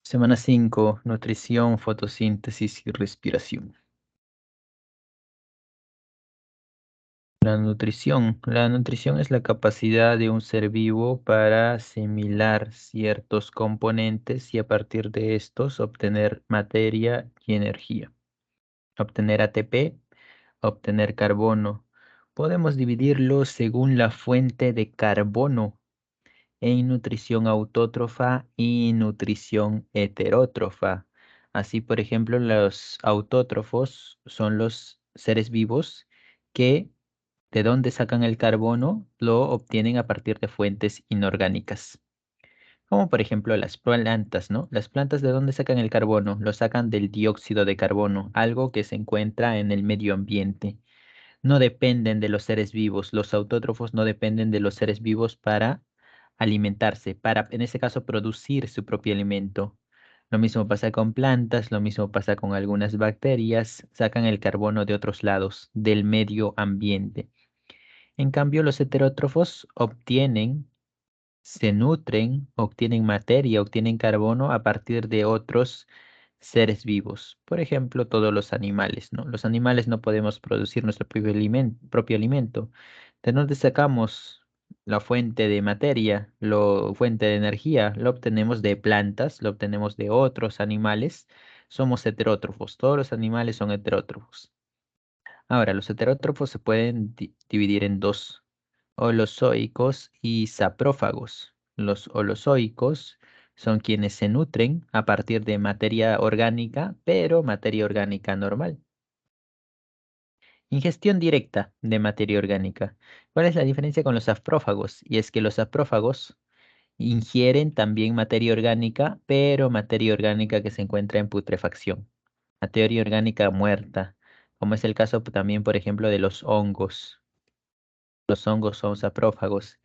Semana 5, nutrición, fotosíntesis y respiración. La nutrición es la capacidad de un ser vivo para asimilar ciertos componentes y a partir de estos obtener materia y energía. Obtener ATP, obtener carbono. Podemos dividirlo según la fuente de carbono en nutrición autótrofa y nutrición heterótrofa. Así, por ejemplo, los autótrofos son los seres vivos que de dónde sacan el carbono lo obtienen a partir de fuentes inorgánicas. Como por ejemplo las plantas, ¿no? Las plantas de dónde sacan el carbono, lo sacan del dióxido de carbono, algo que se encuentra en el medio ambiente. No dependen de los seres vivos. Los autótrofos no dependen de los seres vivos para alimentarse, para, en este caso, producir su propio alimento. Lo mismo pasa con plantas, lo mismo pasa con algunas bacterias, sacan el carbono de otros lados, del medio ambiente. En cambio, los heterótrofos se nutren, obtienen materia, obtienen carbono a partir de otros seres vivos. Por ejemplo, todos los animales, ¿no? Los animales no podemos producir nuestro propio alimento. ¿De dónde sacamos la fuente de materia, la fuente de energía? Lo obtenemos de plantas, lo obtenemos de otros animales. Somos heterótrofos. Todos los animales son heterótrofos. Ahora, los heterótrofos se pueden dividir en dos, holozoicos y saprófagos. Los holozoicos son quienes se nutren a partir de materia orgánica, pero materia orgánica normal. Ingestión directa de materia orgánica. ¿Cuál es la diferencia con los saprófagos? Y es que los saprófagos ingieren también materia orgánica, pero materia orgánica que se encuentra en putrefacción. Materia orgánica muerta, como es el caso también, por ejemplo, de los hongos. Los hongos son saprófagos,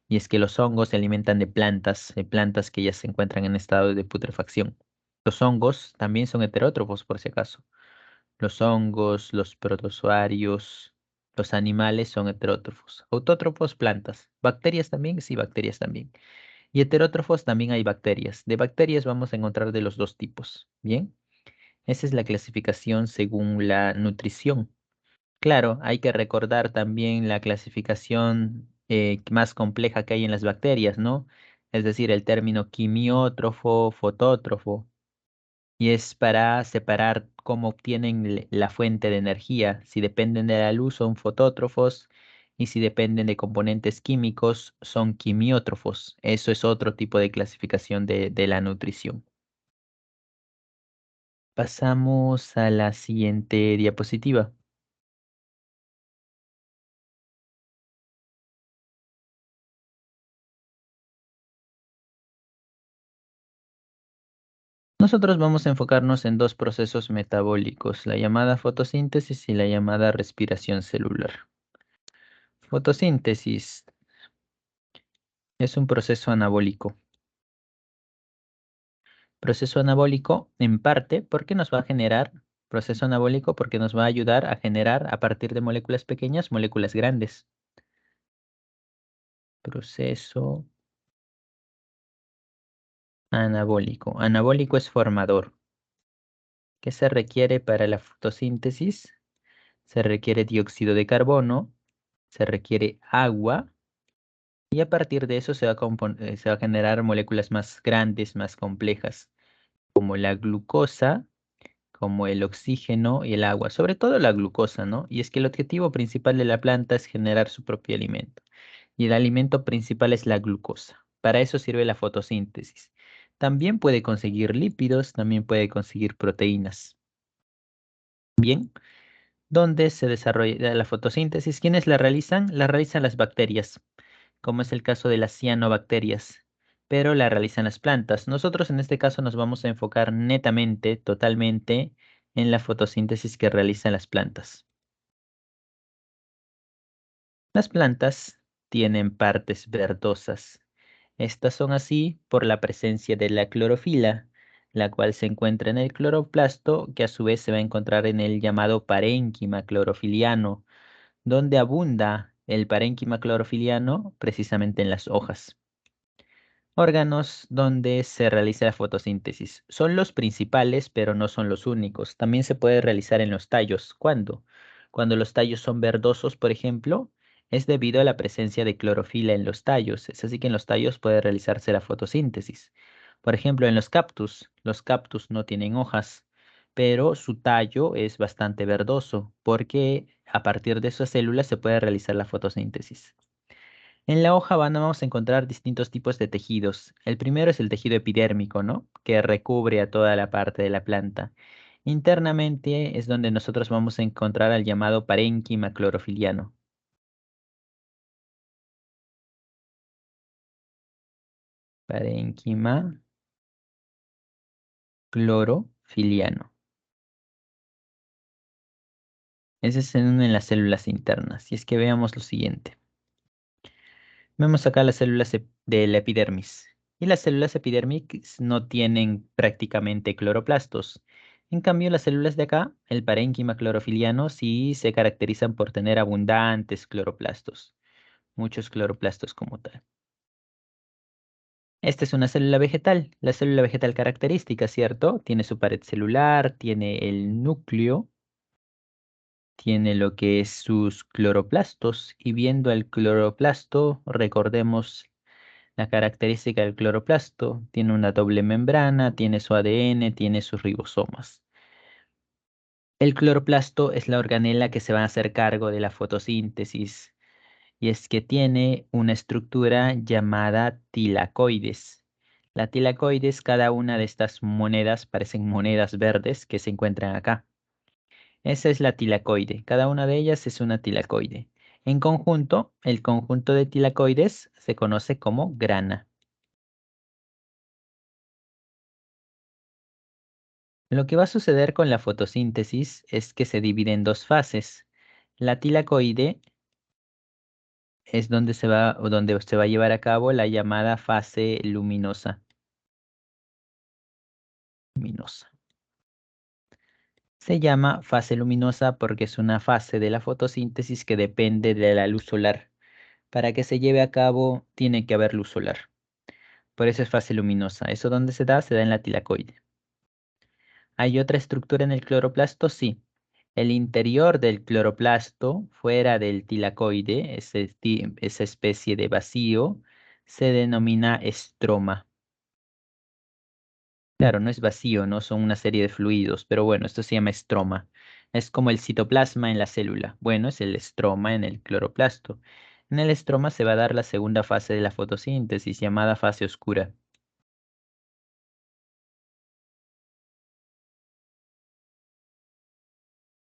y es que los hongos se alimentan de plantas que ya se encuentran en estado de putrefacción. Los hongos también son heterótrofos, por si acaso. Los hongos, los protozoarios, los animales son heterótrofos. Autótrofos, plantas. Bacterias también, sí, bacterias también. Y heterótrofos también hay bacterias. De bacterias vamos a encontrar de los dos tipos. Bien, esa es la clasificación según la nutrición. Claro, hay que recordar también la clasificación más compleja que hay en las bacterias, ¿no? Es decir, el término quimiótrofo, fotótrofo, y es para separar cómo obtienen la fuente de energía. Si dependen de la luz son fotótrofos y si dependen de componentes químicos son quimiótrofos. Eso es otro tipo de clasificación de la nutrición. Pasamos a la siguiente diapositiva. Nosotros vamos a enfocarnos en dos procesos metabólicos, la llamada fotosíntesis y la llamada respiración celular. Fotosíntesis es un proceso anabólico. Proceso anabólico en parte porque nos va a generar, proceso anabólico porque nos va a ayudar a generar a partir de moléculas pequeñas, moléculas grandes. Proceso anabólico. Anabólico es formador. ¿Qué se requiere para la fotosíntesis? Se requiere dióxido de carbono, se requiere agua y a partir de eso se va a generar moléculas más grandes, más complejas, como la glucosa, como el oxígeno y el agua, sobre todo la glucosa, ¿no? Y es que el objetivo principal de la planta es generar su propio alimento. Y el alimento principal es la glucosa. Para eso sirve la fotosíntesis. También puede conseguir lípidos, también puede conseguir proteínas. Bien, ¿dónde se desarrolla la fotosíntesis? ¿Quiénes la realizan? La realizan las bacterias, como es el caso de las cianobacterias, pero la realizan las plantas. Nosotros en este caso nos vamos a enfocar netamente, totalmente, en la fotosíntesis que realizan las plantas. Las plantas tienen partes verdosas. Estas son así por la presencia de la clorofila, la cual se encuentra en el cloroplasto, que a su vez se va a encontrar en el llamado parénquima clorofiliano, donde abunda el parénquima clorofiliano precisamente en las hojas. Órganos donde se realiza la fotosíntesis. Son los principales, pero no son los únicos. También se puede realizar en los tallos. ¿Cuándo? Cuando los tallos son verdosos, por ejemplo, es debido a la presencia de clorofila en los tallos. Es así que en los tallos puede realizarse la fotosíntesis. Por ejemplo, en los cactus no tienen hojas, pero su tallo es bastante verdoso porque a partir de esas células se puede realizar la fotosíntesis. En la hoja vamos a encontrar distintos tipos de tejidos. El primero es el tejido epidérmico, ¿no? Que recubre a toda la parte de la planta. Internamente es donde nosotros vamos a encontrar al llamado parénquima clorofiliano. Parénquima clorofiliano. Ese es en las células internas. Y es que veamos lo siguiente. Vemos acá las células de la epidermis. Y las células epidérmicas no tienen prácticamente cloroplastos. En cambio, las células de acá, el parénquima clorofiliano, sí se caracterizan por tener abundantes cloroplastos. Muchos cloroplastos como tal. Esta es una célula vegetal. La célula vegetal característica, ¿cierto? Tiene su pared celular, tiene el núcleo, tiene lo que es sus cloroplastos. Y viendo el cloroplasto, recordemos la característica del cloroplasto: tiene una doble membrana, tiene su ADN, tiene sus ribosomas. El cloroplasto es la organela que se va a hacer cargo de la fotosíntesis y es que tiene una estructura llamada tilacoides. La tilacoides, cada una de estas monedas, parecen monedas verdes que se encuentran acá. Esa es la tilacoide. Cada una de ellas es una tilacoide. En conjunto, el conjunto de tilacoides se conoce como grana. Lo que va a suceder con la fotosíntesis es que se divide en dos fases. La tilacoide es donde donde se va a llevar a cabo la llamada fase luminosa. Luminosa. Se llama fase luminosa porque es una fase de la fotosíntesis que depende de la luz solar. Para que se lleve a cabo, tiene que haber luz solar. Por eso es fase luminosa. ¿Eso dónde se da? Se da en la tilacoide. ¿Hay otra estructura en el cloroplasto? Sí. El interior del cloroplasto, fuera del tilacoide, esa especie de vacío, se denomina estroma. Claro, no es vacío, no son una serie de fluidos, pero bueno, esto se llama estroma. Es como el citoplasma en la célula. Bueno, es el estroma en el cloroplasto. En el estroma se va a dar la segunda fase de la fotosíntesis, llamada fase oscura.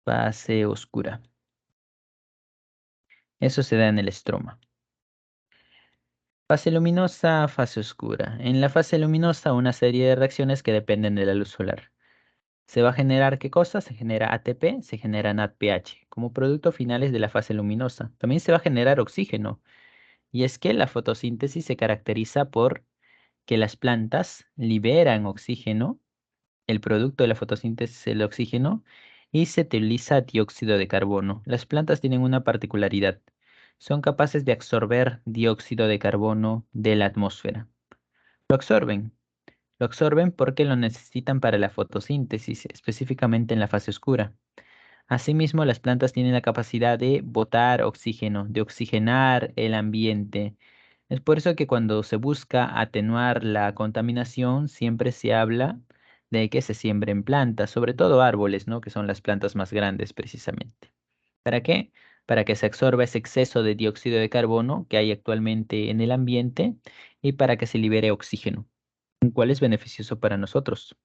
Fase oscura. Eso se da en el estroma. Fase luminosa, fase oscura. En la fase luminosa, una serie de reacciones que dependen de la luz solar. ¿Se va a generar qué cosa? Se genera ATP, se genera NADPH, como producto finales de la fase luminosa. También se va a generar oxígeno. Y es que la fotosíntesis se caracteriza por que las plantas liberan oxígeno, el producto de la fotosíntesis es el oxígeno, y se utiliza dióxido de carbono. Las plantas tienen una particularidad: son capaces de absorber dióxido de carbono de la atmósfera. Lo absorben. Lo absorben porque lo necesitan para la fotosíntesis, específicamente en la fase oscura. Asimismo, las plantas tienen la capacidad de botar oxígeno, de oxigenar el ambiente. Es por eso que cuando se busca atenuar la contaminación, siempre se habla de que se siembren plantas, sobre todo árboles, ¿no? Que son las plantas más grandes precisamente. ¿Para qué? Para que se absorba ese exceso de dióxido de carbono que hay actualmente en el ambiente y para que se libere oxígeno, el cual es beneficioso para nosotros.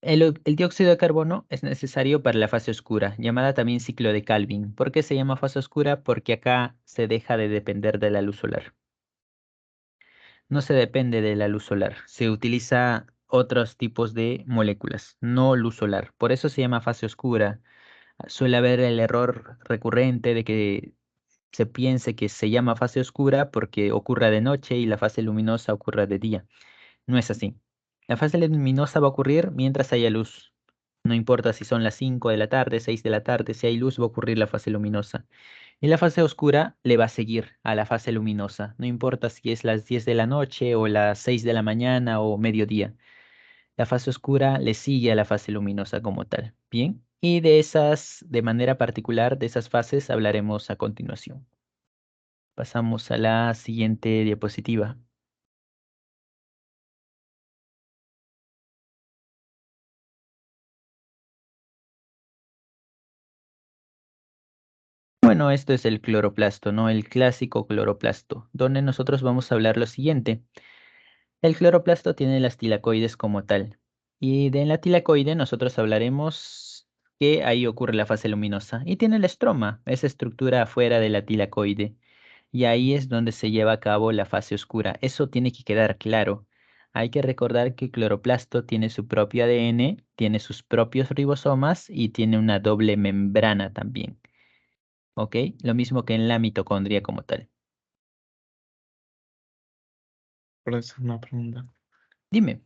El dióxido de carbono es necesario para la fase oscura, llamada también ciclo de Calvin. ¿Por qué se llama fase oscura? Porque acá se deja de depender de la luz solar. No se depende de la luz solar, se utiliza otros tipos de moléculas, no luz solar. Por eso se llama fase oscura. Suele haber el error recurrente de que se piense que se llama fase oscura porque ocurra de noche y la fase luminosa ocurra de día. No es así. La fase luminosa va a ocurrir mientras haya luz. No importa si son las 5 de la tarde, 6 de la tarde, si hay luz va a ocurrir la fase luminosa. Y la fase oscura le va a seguir a la fase luminosa, no importa si es las 10 de la noche o las 6 de la mañana o mediodía. La fase oscura le sigue a la fase luminosa como tal. Bien, y de esas, de manera particular, de esas fases hablaremos a continuación. Pasamos a la siguiente diapositiva. Bueno, esto es el cloroplasto, ¿no? El clásico cloroplasto, donde nosotros vamos a hablar lo siguiente. El cloroplasto tiene las tilacoides como tal. Y de la tilacoide nosotros hablaremos que ahí ocurre la fase luminosa. Y tiene el estroma, esa estructura afuera de la tilacoide. Y ahí es donde se lleva a cabo la fase oscura. Eso tiene que quedar claro. Hay que recordar que el cloroplasto tiene su propio ADN, tiene sus propios ribosomas y tiene una doble membrana también. ¿Ok? Lo mismo que en la mitocondria como tal. Por eso una pregunta. Dime.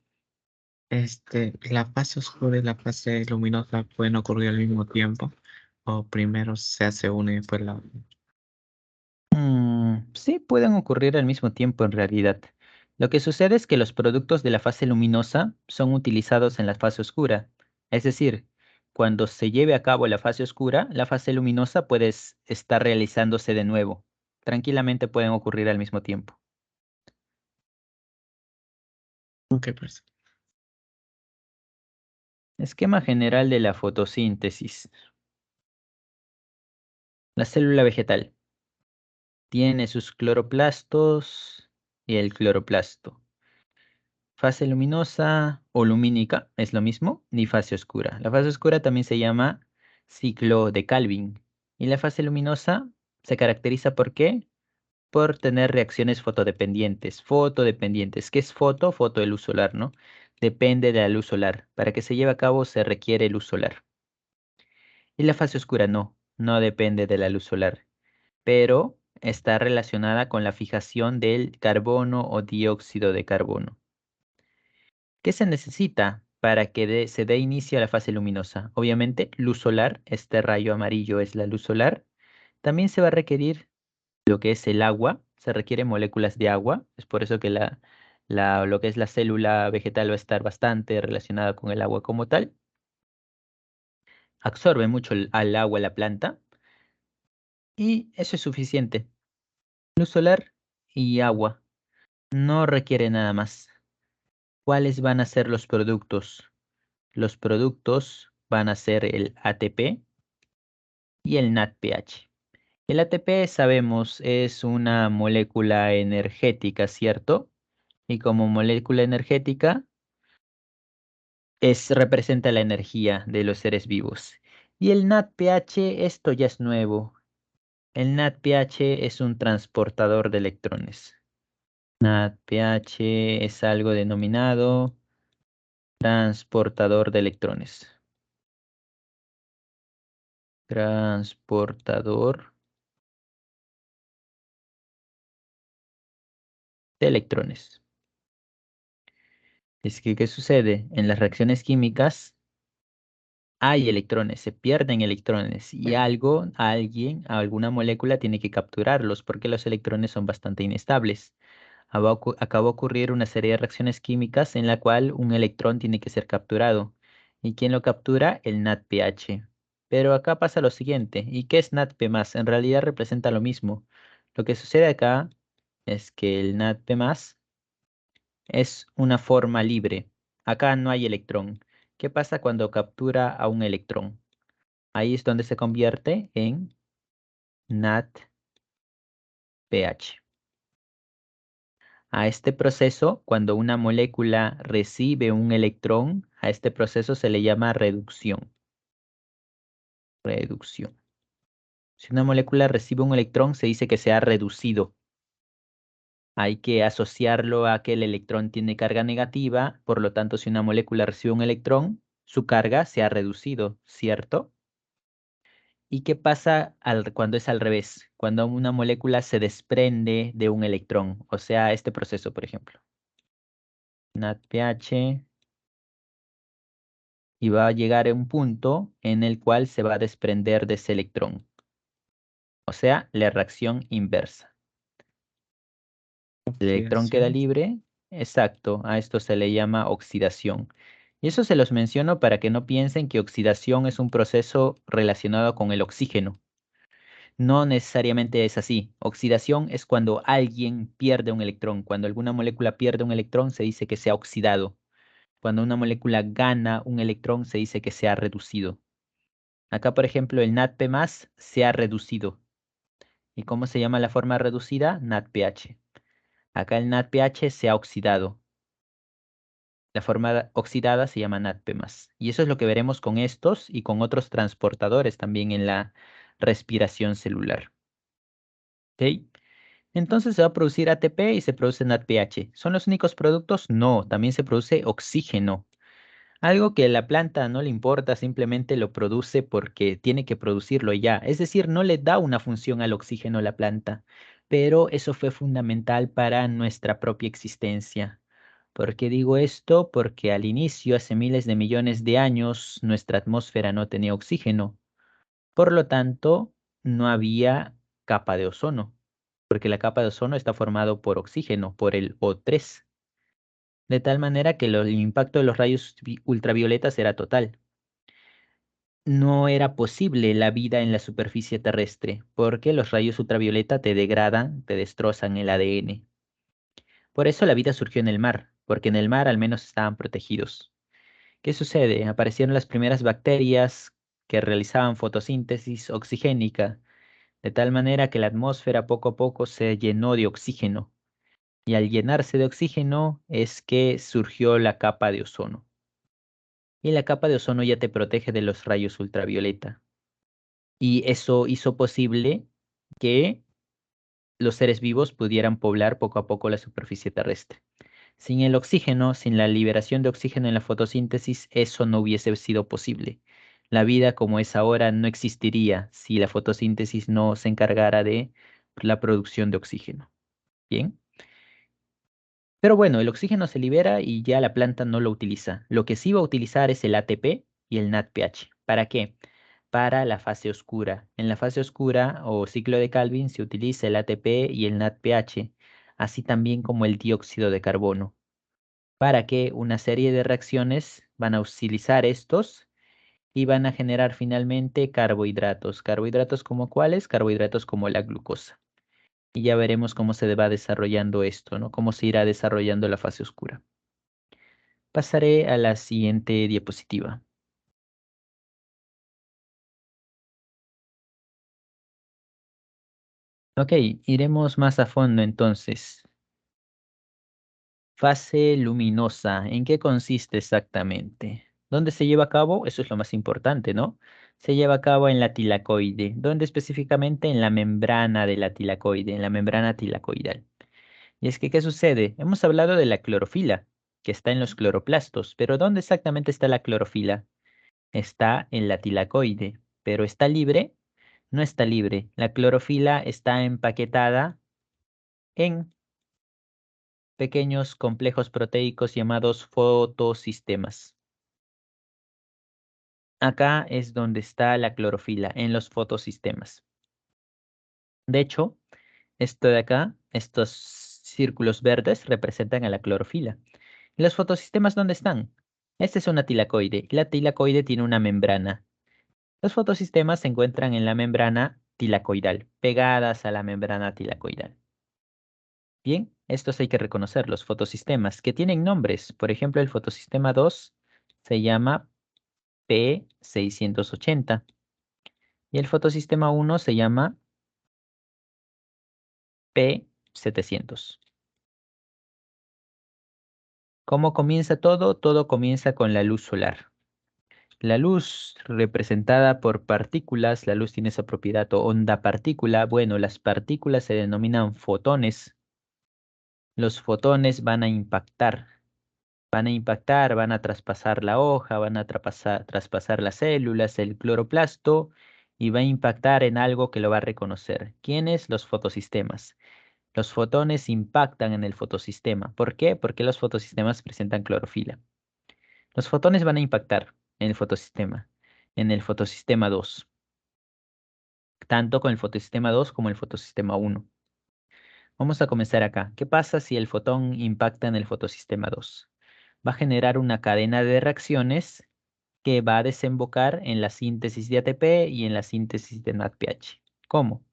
¿La fase oscura y la fase luminosa pueden ocurrir al mismo tiempo? ¿O primero se hace una y después la otra? Sí, pueden ocurrir al mismo tiempo en realidad. Lo que sucede es que los productos de la fase luminosa son utilizados en la fase oscura. Es decir, cuando se lleve a cabo la fase oscura, la fase luminosa puede estar realizándose de nuevo. Tranquilamente pueden ocurrir al mismo tiempo. Ok, pues. Esquema general de la fotosíntesis. La célula vegetal tiene sus cloroplastos y el cloroplasto. Fase luminosa o lumínica es lo mismo, ni fase oscura. La fase oscura también se llama ciclo de Calvin. Y la fase luminosa se caracteriza ¿por qué? Por tener reacciones fotodependientes. Fotodependientes. ¿Qué es foto? Foto de luz solar, ¿no? Depende de la luz solar. Para que se lleve a cabo se requiere luz solar. Y la fase oscura no depende de la luz solar, pero está relacionada con la fijación del carbono o dióxido de carbono. ¿Qué se necesita para que se dé inicio a la fase luminosa? Obviamente, luz solar, este rayo amarillo es la luz solar. También se va a requerir lo que es el agua, se requieren moléculas de agua, es por eso que lo que es la célula vegetal va a estar bastante relacionada con el agua como tal. Absorbe mucho al agua la planta y eso es suficiente. Luz solar y agua, no requiere nada más. ¿Cuáles van a ser los productos? Los productos van a ser el ATP y el NADPH. El ATP, sabemos, es una molécula energética, ¿cierto? Y como molécula energética representa la energía de los seres vivos. Y el NADPH, esto ya es nuevo. El NADPH es un transportador de electrones. NADPH es algo denominado transportador de electrones. Transportador de electrones. Es que, ¿qué sucede? En las reacciones químicas hay electrones, se pierden electrones y alguien, alguna molécula tiene que capturarlos porque los electrones son bastante inestables. Acaba de ocurrir una serie de reacciones químicas en la cual un electrón tiene que ser capturado. ¿Y quién lo captura? El NADPH. Pero acá pasa lo siguiente. ¿Y qué es NADP+? En realidad representa lo mismo. Lo que sucede acá es que el NADP+ es una forma libre. Acá no hay electrón. ¿Qué pasa cuando captura a un electrón? Ahí es donde se convierte en NADPH. A este proceso, cuando una molécula recibe un electrón, a este proceso se le llama reducción. Reducción. Si una molécula recibe un electrón, se dice que se ha reducido. Hay que asociarlo a que el electrón tiene carga negativa, por lo tanto, si una molécula recibe un electrón, su carga se ha reducido, ¿cierto? ¿Y qué pasa cuando es al revés? Cuando una molécula se desprende de un electrón, o sea, este proceso, por ejemplo. NADPH y va a llegar a un punto en el cual se va a desprender de ese electrón. o sea, la reacción inversa. El electrón queda Oxidación. libre, exacto, a esto se le llama oxidación. Y eso se los menciono para que no piensen que oxidación es un proceso relacionado con el oxígeno. No necesariamente es así. Oxidación es cuando alguien pierde un electrón. Cuando alguna molécula pierde un electrón, se dice que se ha oxidado. Cuando una molécula gana un electrón, se dice que se ha reducido. Acá, por ejemplo, el NADP+ se ha reducido. ¿Y cómo se llama la forma reducida? NADPH. Acá el NADPH se ha oxidado. La forma oxidada se llama NADP+. Y eso es lo que veremos con estos y con otros transportadores también en la respiración celular. ¿Ok? Entonces se va a producir ATP y se produce NADPH. ¿Son los únicos productos? No, también se produce oxígeno. Algo que a la planta no le importa, simplemente lo produce porque tiene que producirlo ya. Es decir, no le da una función al oxígeno a la planta, pero eso fue fundamental para nuestra propia existencia. ¿Por qué digo esto? Porque al inicio, hace miles de millones de años, nuestra atmósfera no tenía oxígeno. Por lo tanto, no había capa de ozono, porque la capa de ozono está formado por oxígeno, por el O3, de tal manera que el impacto de los rayos ultravioletas era total. No era posible la vida en la superficie terrestre, porque los rayos ultravioleta te degradan, te destrozan el ADN. Por eso la vida surgió en el mar, porque en el mar al menos estaban protegidos. ¿Qué sucede? Aparecieron las primeras bacterias que realizaban fotosíntesis oxigénica, de tal manera que la atmósfera poco a poco se llenó de oxígeno, y al llenarse de oxígeno es que surgió la capa de ozono. Y la capa de ozono ya te protege de los rayos ultravioleta. Y eso hizo posible que los seres vivos pudieran poblar poco a poco la superficie terrestre. Sin el oxígeno, sin la liberación de oxígeno en la fotosíntesis, eso no hubiese sido posible. La vida como es ahora no existiría si la fotosíntesis no se encargara de la producción de oxígeno. Bien. Pero bueno, el oxígeno se libera y ya la planta no lo utiliza. Lo que sí va a utilizar es el ATP y el NADPH. ¿Para qué? Para la fase oscura. En la fase oscura o ciclo de Calvin se utiliza el ATP y el NADPH, así también como el dióxido de carbono, para que una serie de reacciones van a utilizar estos y van a generar finalmente carbohidratos. ¿Carbohidratos como cuáles? Carbohidratos como la glucosa. Y ya veremos cómo se va desarrollando esto, ¿no? Cómo se irá desarrollando la fase oscura. Pasaré a la siguiente diapositiva. Ok, iremos más a fondo entonces. Fase luminosa, ¿en qué consiste exactamente? ¿Dónde se lleva a cabo? Eso es lo más importante, ¿no? Se lleva a cabo en la tilacoide. ¿Dónde específicamente? En la membrana de la tilacoide, en la membrana tilacoidal. Y es que, ¿qué sucede? Hemos hablado de la clorofila, que está en los cloroplastos, pero ¿dónde exactamente está la clorofila? Está en la tilacoide, pero ¿está libre? No está libre. La clorofila está empaquetada en pequeños complejos proteicos llamados fotosistemas. Acá es donde está la clorofila, en los fotosistemas. De hecho, esto de acá, estos círculos verdes representan a la clorofila. ¿Y los fotosistemas dónde están? Esta es una tilacoide. La tilacoide tiene una membrana. Los fotosistemas se encuentran en la membrana tilacoidal, pegadas a la membrana tilacoidal. Bien, estos hay que reconocer, los fotosistemas, que tienen nombres. Por ejemplo, el fotosistema 2 se llama P680 y el fotosistema 1 se llama P700. ¿Cómo comienza todo? Todo comienza con la luz solar. La luz representada por partículas, la luz tiene esa propiedad o onda partícula. Bueno, las partículas se denominan fotones. Los fotones van a traspasar la hoja, van a traspasar las células, el cloroplasto y va a impactar en algo que lo va a reconocer. ¿Quiénes? Los fotosistemas. Los fotones impactan en el fotosistema. ¿Por qué? Porque los fotosistemas presentan clorofila. Los fotones van a impactar en el fotosistema 2. tanto con el fotosistema 2 como el fotosistema 1. Vamos a comenzar acá. ¿Qué pasa si el fotón impacta en el fotosistema 2? Va a generar una cadena de reacciones que va a desembocar en la síntesis de ATP y en la síntesis de NADPH. ¿Cómo?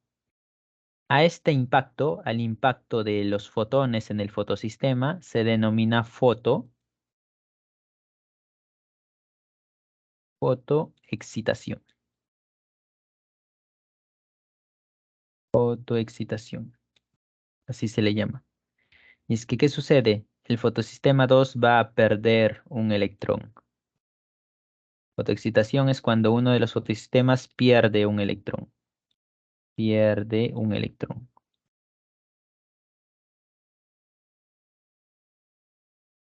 A este impacto, al impacto de los fotones en el fotosistema, se denomina fotoexcitación. Fotoexcitación, así se le llama. Y es que, ¿qué sucede? El fotosistema 2 va a perder un electrón. Fotoexcitación es cuando uno de los fotosistemas pierde un electrón. Pierde un electrón.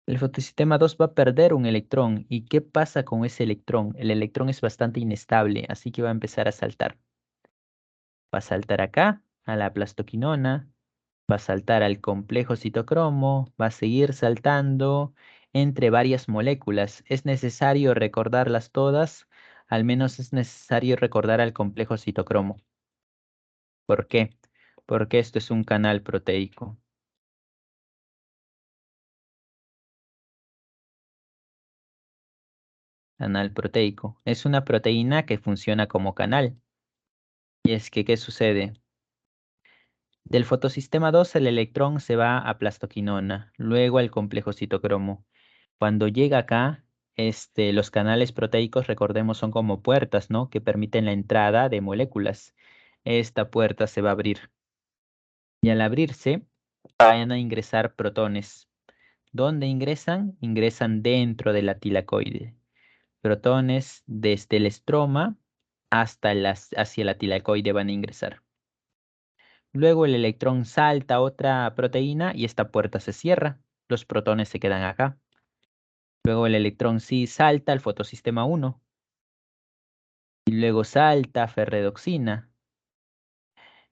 El fotosistema 2 va a perder un electrón. ¿Y qué pasa con ese electrón? El electrón es bastante inestable, así que va a empezar a saltar. Va a saltar acá, a la plastoquinona, va a saltar al complejo citocromo, va a seguir saltando entre varias moléculas. ¿Es necesario recordarlas todas? Al menos es necesario recordar al complejo citocromo. ¿Por qué? Porque esto es un canal proteico. Canal proteico. Es una proteína que funciona como canal. Y es que, ¿qué sucede? Del fotosistema 2 el electrón se va a plastoquinona, luego al complejo citocromo. Cuando llega acá, los canales proteicos, recordemos, son como puertas, ¿no? Que permiten la entrada de moléculas. Esta puerta se va a abrir. Y al abrirse, van a ingresar protones. ¿Dónde ingresan? Ingresan dentro de la tilacoide. Protones desde el estroma hacia la tilacoide van a ingresar. Luego el electrón salta a otra proteína y esta puerta se cierra. Los protones se quedan acá. Luego el electrón sí salta al fotosistema 1 y luego salta a ferredoxina.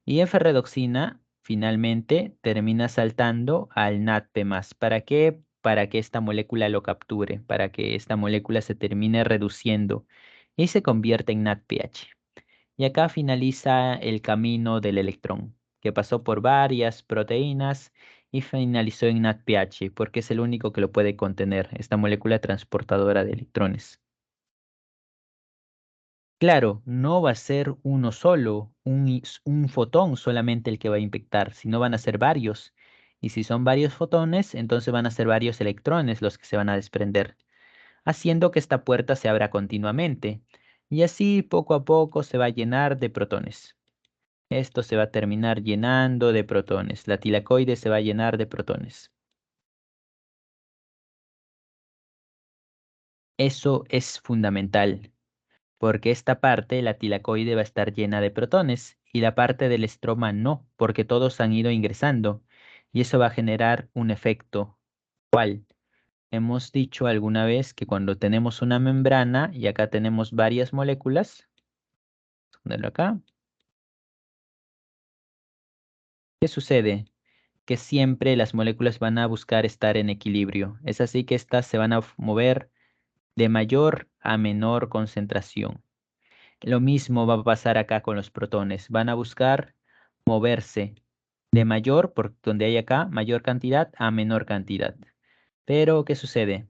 Y en ferredoxina finalmente termina saltando al NADP+. ¿Para qué? Para que esta molécula lo capture, para que esta molécula se termine reduciendo y se convierta en NADPH. Y acá finaliza el camino del electrón, que pasó por varias proteínas y finalizó en NADPH, porque es el único que lo puede contener, esta molécula transportadora de electrones. Claro, no va a ser uno solo, un fotón solamente el que va a impactar, sino van a ser varios. Y si son varios fotones, entonces van a ser varios electrones los que se van a desprender, haciendo que esta puerta se abra continuamente. Y así poco a poco se va a llenar de protones. Esto se va a terminar llenando de protones. La tilacoide se va a llenar de protones. Eso es fundamental, porque esta parte, la tilacoide, va a estar llena de protones y la parte del estroma no, porque todos han ido ingresando. Y eso va a generar un efecto. ¿Cuál? Hemos dicho alguna vez que cuando tenemos una membrana y acá tenemos varias moléculas, ponerlo acá, ¿qué sucede? Que siempre las moléculas van a buscar estar en equilibrio. Es así que estas se van a mover de mayor a menor concentración. Lo mismo va a pasar acá con los protones. Van a buscar moverse de mayor, por donde hay acá, mayor cantidad a menor cantidad. Pero, ¿qué sucede?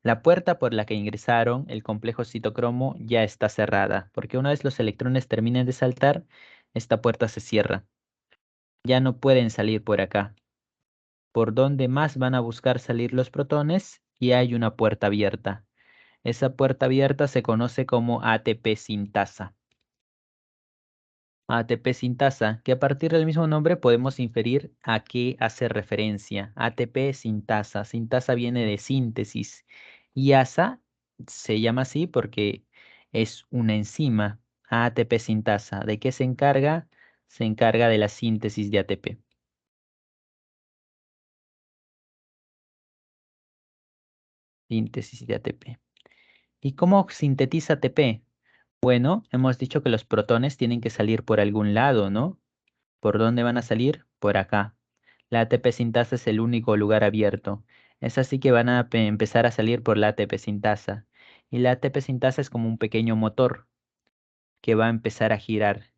La puerta por la que ingresaron el complejo citocromo ya está cerrada, porque una vez los electrones terminen de saltar, esta puerta se cierra. Ya no pueden salir por acá. Por donde más van a buscar salir los protones y hay una puerta abierta. Esa puerta abierta se conoce como ATP sintasa. ATP sintasa, que a partir del mismo nombre podemos inferir a qué hace referencia. ATP sintasa. Sintasa viene de síntesis. Y ASA se llama así porque es una enzima. ATP sintasa. ¿De qué se encarga? Se encarga de la síntesis de ATP. Síntesis de ATP. ¿Y cómo sintetiza ATP? Bueno, hemos dicho que los protones tienen que salir por algún lado, ¿no? ¿Por dónde van a salir? Por acá. La ATP sintasa es el único lugar abierto. Es así que van a empezar a salir por la ATP sintasa. Y la ATP sintasa es como un pequeño motor que va a empezar a girar.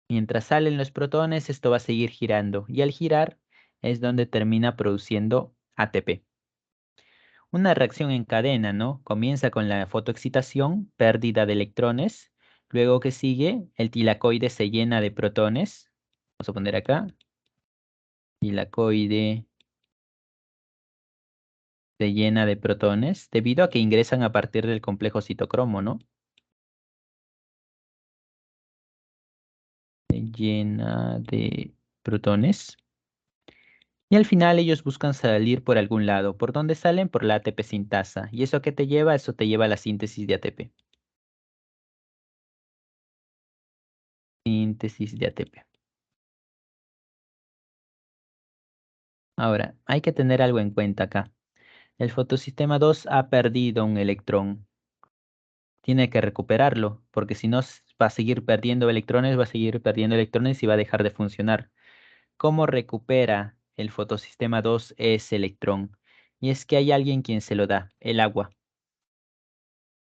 Mientras salen los protones, esto va a seguir girando y al girar es donde termina produciendo ATP. Una reacción en cadena, ¿no? Comienza con la fotoexcitación, pérdida de electrones, luego que sigue, el tilacoide se llena de protones. Vamos a poner acá, tilacoide se llena de protones, debido a que ingresan a partir del complejo citocromo, ¿no? Se llena de protones. Y al final ellos buscan salir por algún lado. ¿Por dónde salen? Por la ATP sintasa. ¿Y eso qué te lleva? Eso te lleva a la síntesis de ATP. Síntesis de ATP. Ahora, hay que tener algo en cuenta acá. El fotosistema 2 ha perdido un electrón. Tiene que recuperarlo, porque si no va a seguir perdiendo electrones, va a seguir perdiendo electrones y va a dejar de funcionar. ¿Cómo recupera el fotosistema 2 ese electrón? Y es que hay alguien quien se lo da, el agua.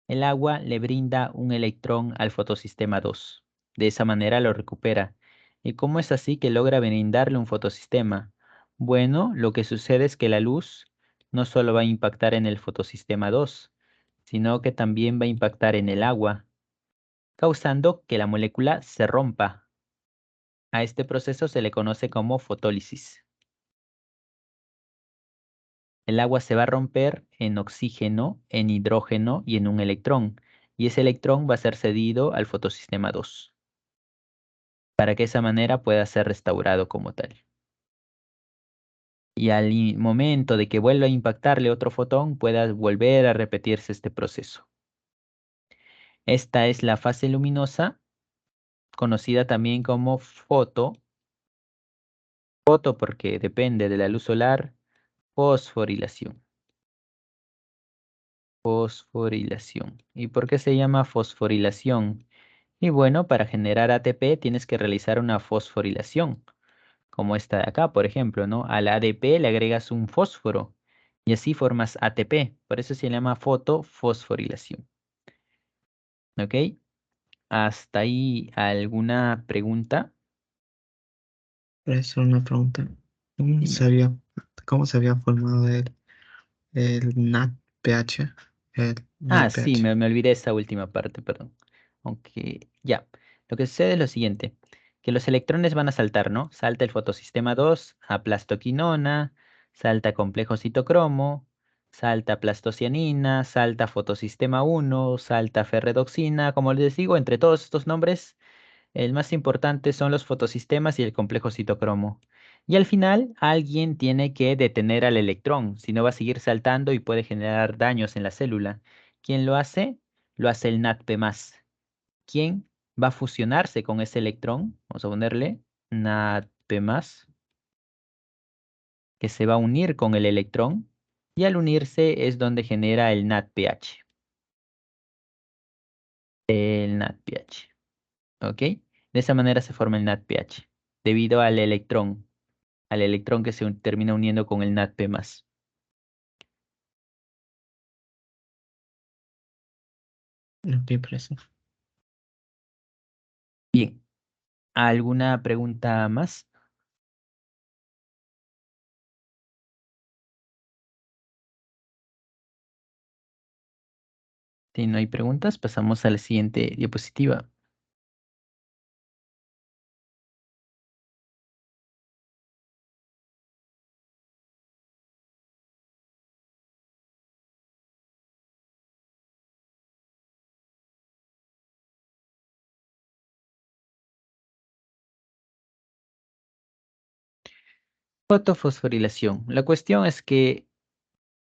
El agua le brinda un electrón al fotosistema 2. De esa manera lo recupera. ¿Y cómo es así que logra brindarle un fotosistema? Bueno, lo que sucede es que la luz no solo va a impactar en el fotosistema 2, sino que también va a impactar en el agua, causando que la molécula se rompa. A este proceso se le conoce como fotólisis. El agua se va a romper en oxígeno, en hidrógeno y en un electrón, y ese electrón va a ser cedido al fotosistema 2, para que de esa manera pueda ser restaurado como tal. Y al momento de que vuelva a impactarle otro fotón, pueda volver a repetirse este proceso. Esta es la fase luminosa, conocida también como foto porque depende de la luz solar, fosforilación. Fosforilación. ¿Y por qué se llama fosforilación? Y bueno, para generar ATP tienes que realizar una fosforilación, como esta de acá, por ejemplo, ¿no? Al ADP le agregas un fósforo y así formas ATP. Por eso se llama fotofosforilación. ¿Ok? ¿Hasta ahí alguna pregunta? Por eso una pregunta. Dime. Cómo se había formado el NADPH? El Ah, sí, NADPH. me olvidé esa última parte, perdón. Aunque ya. Lo que sucede es lo siguiente, que los electrones van a saltar, ¿no? Salta el fotosistema 2 a plastoquinona, salta complejo citocromo, salta plastocianina, salta fotosistema 1, salta ferredoxina. Como les digo, entre todos estos nombres, el más importante son los fotosistemas y el complejo citocromo. Y al final, alguien tiene que detener al electrón, si no va a seguir saltando y puede generar daños en la célula. ¿Quién lo hace? Lo hace el NADP+. ¿Quién va a fusionarse con ese electrón? Vamos a ponerle NADP+, que se va a unir con el electrón. Y al unirse es donde genera el NADPH. El NADPH. ¿Ok? De esa manera se forma el NADPH, debido al electrón que se termina uniendo con el NADP+. Ok, por eso. Bien, ¿alguna pregunta más? Si no hay preguntas, pasamos a la siguiente diapositiva. Fotofosforilación. La cuestión es que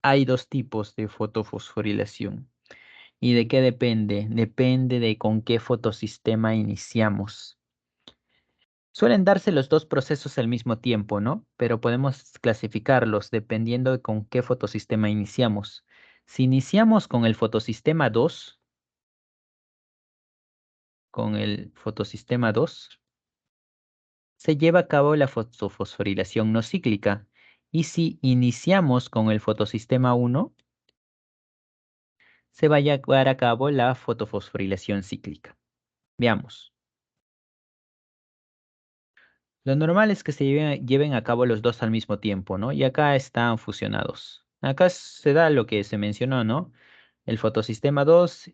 hay dos tipos de fotofosforilación. ¿Y de qué depende? Depende de con qué fotosistema iniciamos. Suelen darse los dos procesos al mismo tiempo, ¿no? Pero podemos clasificarlos dependiendo de con qué fotosistema iniciamos. Si iniciamos con el fotosistema 2, se lleva a cabo la fotofosforilación no cíclica. Y si iniciamos con el fotosistema 1, se va a llevar a cabo la fotofosforilación cíclica. Veamos. Lo normal es que se lleven a cabo los dos al mismo tiempo, ¿no? Y acá están fusionados. Acá se da lo que se mencionó, ¿no? El fotosistema 2,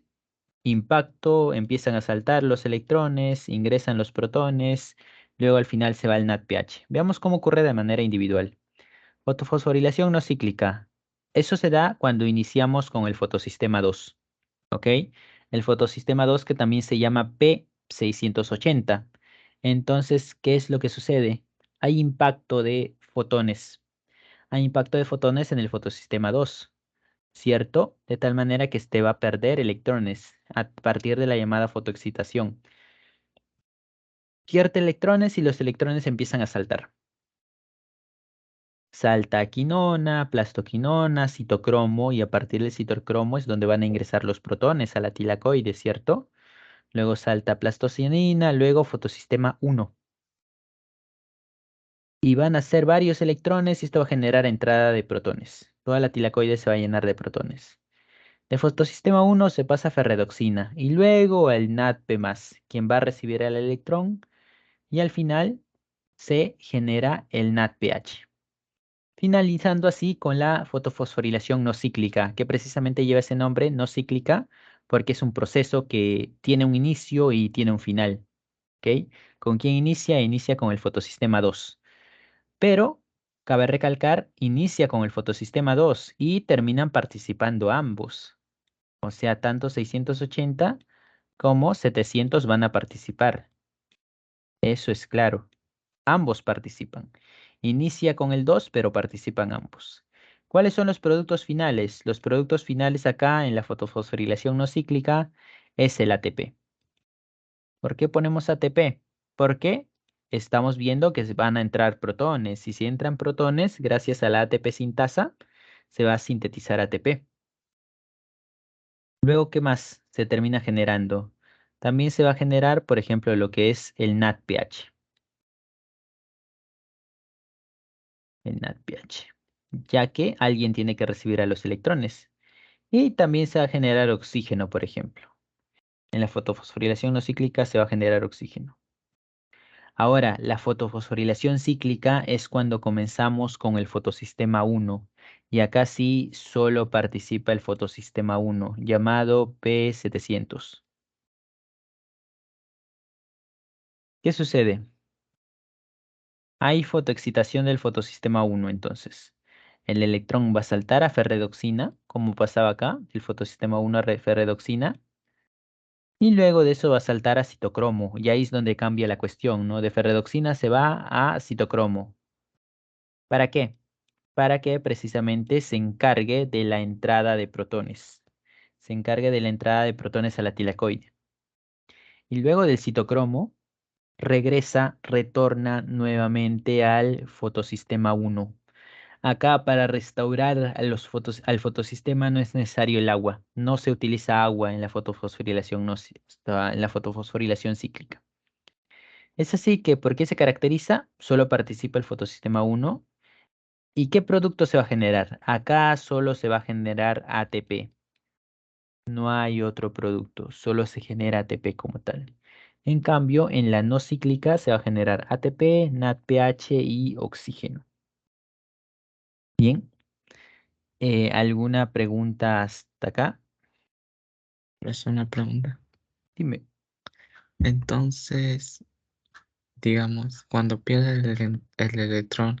impacto, empiezan a saltar los electrones, ingresan los protones, luego al final se va el NADPH. Veamos cómo ocurre de manera individual. Fotofosforilación no cíclica. Eso se da cuando iniciamos con el fotosistema 2, ¿ok? El fotosistema 2 que también se llama P680. Entonces, ¿qué es lo que sucede? Hay impacto de fotones. Hay impacto de fotones en el fotosistema 2, ¿cierto? De tal manera que este va a perder electrones a partir de la llamada fotoexcitación. Pierde electrones y los electrones empiezan a saltar. Salta quinona, plastoquinona, citocromo y a partir del citocromo es donde van a ingresar los protones a la tilacoide, ¿cierto? Luego salta plastocinina, luego fotosistema 1. Y van a ser varios electrones y esto va a generar entrada de protones. Toda la tilacoide se va a llenar de protones. De fotosistema 1 se pasa a ferredoxina y luego al NADP+, quien va a recibir el electrón y al final se genera el NADPH. Finalizando así con la fotofosforilación no cíclica, que precisamente lleva ese nombre, no cíclica, porque es un proceso que tiene un inicio y tiene un final. ¿Ok? ¿Con quién inicia? Inicia con el fotosistema 2. Pero, cabe recalcar, inicia con el fotosistema 2 y terminan participando ambos. O sea, tanto 680 como 700 van a participar. Eso es claro. Ambos participan. Inicia con el 2, pero participan ambos. ¿Cuáles son los productos finales? Los productos finales acá en la fotofosforilación no cíclica es el ATP. ¿Por qué ponemos ATP? Porque estamos viendo que van a entrar protones. Y si entran protones, gracias a la ATP sintasa, se va a sintetizar ATP. Luego, ¿qué más se termina generando? También se va a generar, por ejemplo, lo que es el NADPH. El NADPH. Ya que alguien tiene que recibir a los electrones. Y también se va a generar oxígeno, por ejemplo. En la fotofosforilación no cíclica se va a generar oxígeno. Ahora, la fotofosforilación cíclica es cuando comenzamos con el fotosistema 1. Y acá sí solo participa el fotosistema 1, llamado P700. ¿Qué sucede? Hay fotoexcitación del fotosistema 1, entonces. El electrón va a saltar a ferredoxina, como pasaba acá, el fotosistema 1 a ferredoxina, y luego de eso va a saltar a citocromo, y ahí es donde cambia la cuestión, ¿no? De ferredoxina se va a citocromo. ¿Para qué? Para que precisamente se encargue de la entrada de protones. Se encargue de la entrada de protones a la tilacoide. Y luego del citocromo, retorna nuevamente al fotosistema 1. Acá para restaurar a al fotosistema no es necesario el agua. No se utiliza agua en la fotofosforilación, no, en la fotofosforilación cíclica. Es así que, ¿por qué se caracteriza? Solo participa el fotosistema 1. ¿Y qué producto se va a generar? Acá solo se va a generar ATP. No hay otro producto, solo se genera ATP como tal. En cambio, en la no cíclica se va a generar ATP, NADPH y oxígeno. Bien, ¿alguna pregunta hasta acá? Es una pregunta. Dime. Entonces, digamos, cuando pierde el electrón,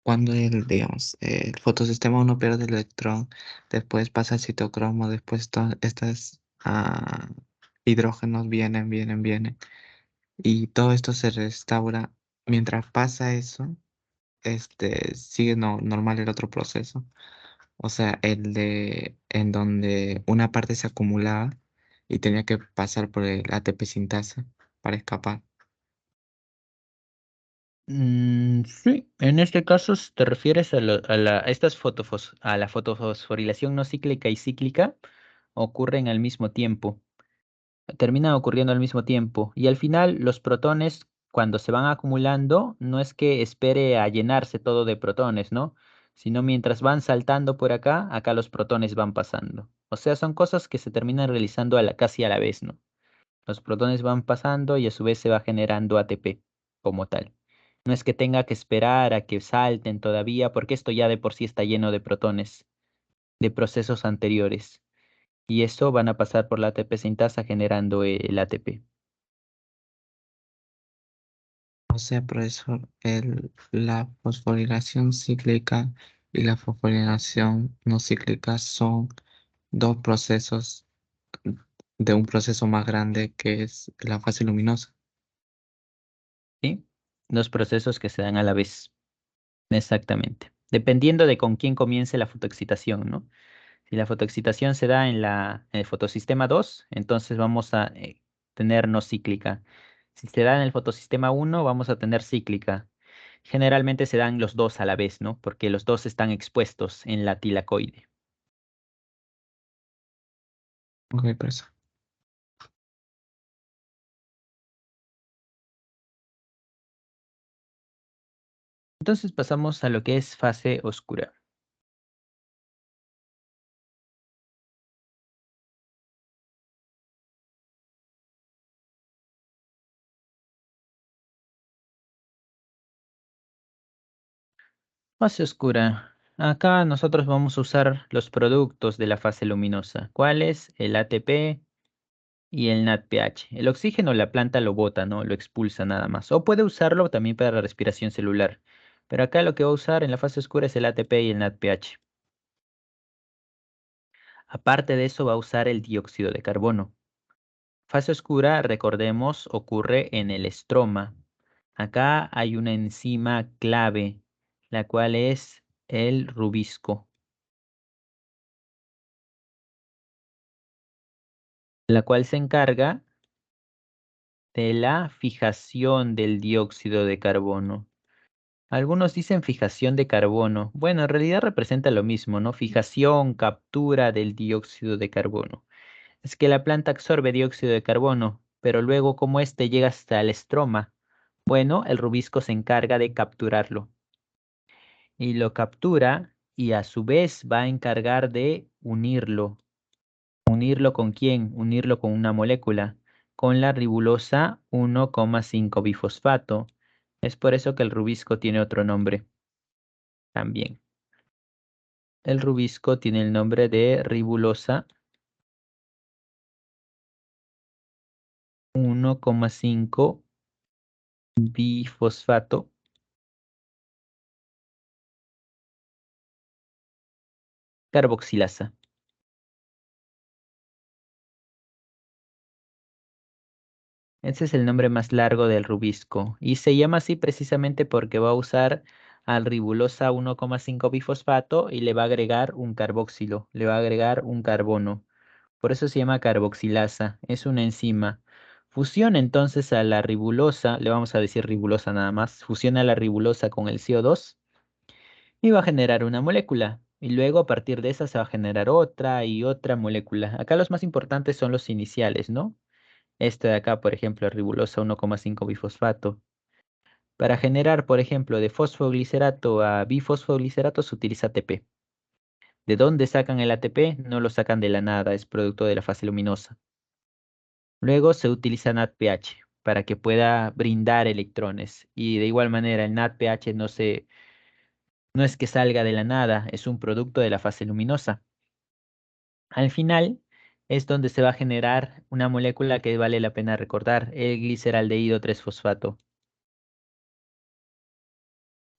cuando digamos, el fotosistema uno pierde el electrón, después pasa al citocromo, después estas hidrógenos vienen, y todo esto se restaura. Mientras pasa eso, sigue normal el otro proceso. O sea, el de en donde una parte se acumulaba y tenía que pasar por el ATP sintasa para escapar. Sí, en este caso te refieres a estas a la fotofosforilación no cíclica y cíclica ocurren al mismo tiempo, terminan ocurriendo al mismo tiempo y al final los protones cuando se van acumulando no es que espere a llenarse todo de protones, ¿no? Sino mientras van saltando por acá, acá los protones van pasando. O sea, son cosas que se terminan realizando casi a la vez, ¿no? Los protones van pasando y a su vez se va generando ATP como tal. No es que tenga que esperar a que salten todavía, porque esto ya de por sí está lleno de protones de procesos anteriores. Y eso van a pasar por la ATP sintasa generando el ATP. O sea, profesor, la fosforilación cíclica y la fosforilación no cíclica son dos procesos de un proceso más grande que es la fase luminosa. ¿Sí? Dos procesos que se dan a la vez. Exactamente. Dependiendo de con quién comience la fotoexcitación, ¿no? Si la fotoexcitación se da en el fotosistema 2, entonces vamos a tener no cíclica. Si se da en el fotosistema 1, vamos a tener cíclica. Generalmente se dan los dos a la vez, ¿no? Porque los dos están expuestos en la tilacoide. Ok, profesor. Entonces pasamos a lo que es fase oscura. Fase oscura. Acá nosotros vamos a usar los productos de la fase luminosa. ¿Cuáles? El ATP y el NADPH. El oxígeno la planta lo bota, ¿no? Lo expulsa nada más. O puede usarlo también para la respiración celular. Pero acá lo que va a usar en la fase oscura es el ATP y el NADPH. Aparte de eso va a usar el dióxido de carbono. Fase oscura, recordemos, ocurre en el estroma. Acá hay una enzima clave, la cual es el rubisco, la cual se encarga de la fijación del dióxido de carbono. Algunos dicen fijación de carbono. Bueno, en realidad representa lo mismo, ¿no? Fijación, captura del dióxido de carbono. Es que la planta absorbe dióxido de carbono, pero luego como éste llega hasta el estroma, bueno, el rubisco se encarga de capturarlo. Y lo captura y a su vez va a encargar de unirlo. ¿Unirlo con quién? Unirlo con una molécula, con la ribulosa 1,5 bifosfato. Es por eso que el rubisco tiene otro nombre también. El rubisco tiene el nombre de ribulosa 1,5 bifosfato carboxilasa. Ese es el nombre más largo del rubisco y se llama así precisamente porque va a usar al ribulosa 1,5 bifosfato y le va a agregar un carboxilo, le va a agregar un carbono. Por eso se llama carboxilasa, es una enzima. Fusiona entonces a la ribulosa, le vamos a decir ribulosa nada más, fusiona la ribulosa con el CO2 y va a generar una molécula. Y luego a partir de esa se va a generar otra y otra molécula. Acá los más importantes son los iniciales, ¿no? Este de acá, por ejemplo, ribulosa 1,5 bifosfato. Para generar, por ejemplo, de fosfoglicerato a bifosfoglicerato se utiliza ATP. ¿De dónde sacan el ATP? No lo sacan de la nada, es producto de la fase luminosa. Luego se utiliza NADPH para que pueda brindar electrones. Y de igual manera, el NADPH no es que salga de la nada, es un producto de la fase luminosa. Al final es donde se va a generar una molécula que vale la pena recordar, el gliceraldehído 3-fosfato.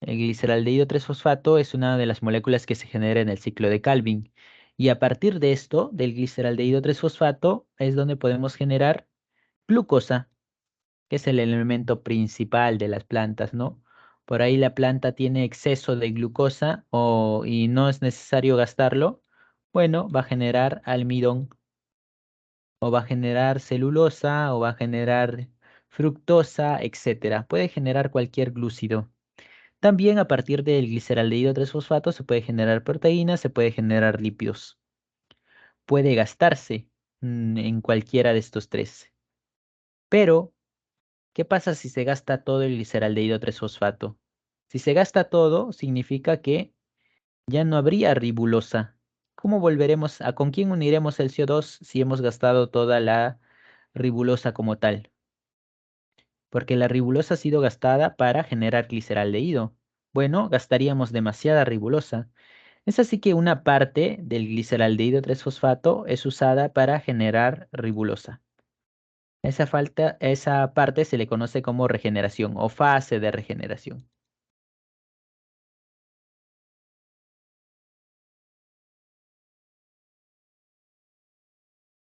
El gliceraldehído 3-fosfato es una de las moléculas que se genera en el ciclo de Calvin. Y a partir de esto, del gliceraldehído 3-fosfato, es donde podemos generar glucosa, que es el elemento principal de las plantas, ¿no? Por ahí la planta tiene exceso de glucosa y no es necesario gastarlo. Bueno, va a generar almidón o va a generar celulosa o va a generar fructosa, etcétera. Puede generar cualquier glúcido. También a partir del gliceraldehído 3-fosfato se puede generar proteínas, se puede generar lípidos. Puede gastarse en cualquiera de estos tres. Pero, ¿qué pasa si se gasta todo el gliceraldehído 3-fosfato? Si se gasta todo, significa que ya no habría ribulosa. ¿Cómo volveremos con quién uniremos el CO2 si hemos gastado toda la ribulosa como tal? Porque la ribulosa ha sido gastada para generar gliceraldehído. Bueno, gastaríamos demasiada ribulosa. Es así que una parte del gliceraldehído 3-fosfato es usada para generar ribulosa. Esa parte se le conoce como regeneración o fase de regeneración.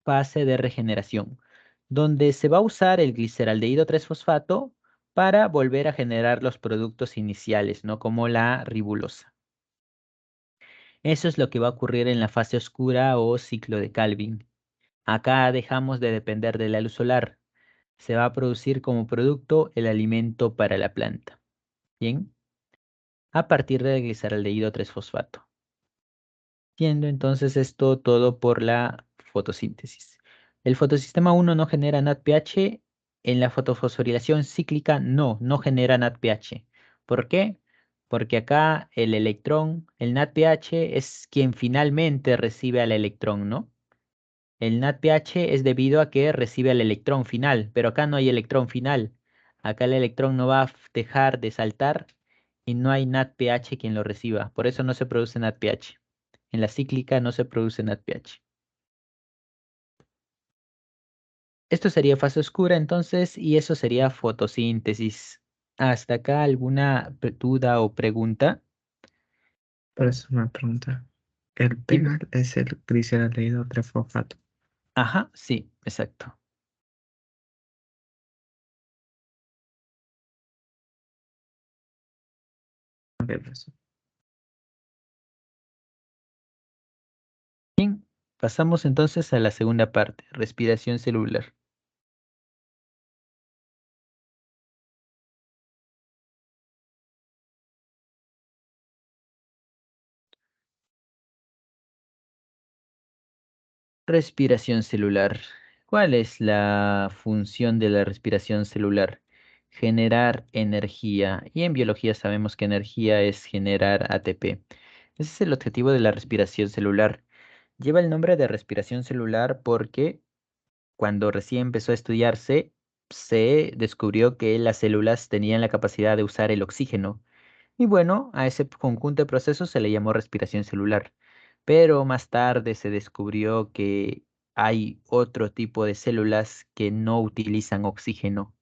Fase de regeneración, donde se va a usar el gliceraldehído 3-fosfato para volver a generar los productos iniciales, ¿no? Como la ribulosa. Eso es lo que va a ocurrir en la fase oscura o ciclo de Calvin. Acá dejamos de depender de la luz solar. Se va a producir como producto el alimento para la planta. Bien, a partir del gliceraldehído 3-fosfato. Siendo entonces esto todo por la fotosíntesis. El fotosistema 1 no genera NADPH. En la fotofosforilación cíclica no genera NADPH. ¿Por qué? Porque acá el electrón, el NADPH es quien finalmente recibe al electrón, ¿no? El NADPH es debido a que recibe al electrón final, pero acá no hay electrón final. Acá el electrón no va a dejar de saltar y no hay NADPH quien lo reciba. Por eso no se produce NADPH. En la cíclica no se produce NADPH. Esto sería fase oscura entonces y eso sería fotosíntesis. ¿Hasta acá alguna duda o pregunta? Por eso me pregunta. El Dime. penal es el gliceraldehído trifosfato. Ajá, sí, exacto. Ok, pues, Bien, pasamos entonces a la segunda parte, respiración celular. Respiración celular. ¿Cuál es la función de la respiración celular? Generar energía. Y en biología sabemos que energía es generar ATP. Ese es el objetivo de la respiración celular. Lleva el nombre de respiración celular porque cuando recién empezó a estudiarse, se descubrió que las células tenían la capacidad de usar el oxígeno. Y bueno, a ese conjunto de procesos se le llamó respiración celular. Pero más tarde se descubrió que hay otro tipo de células que no utilizan oxígeno.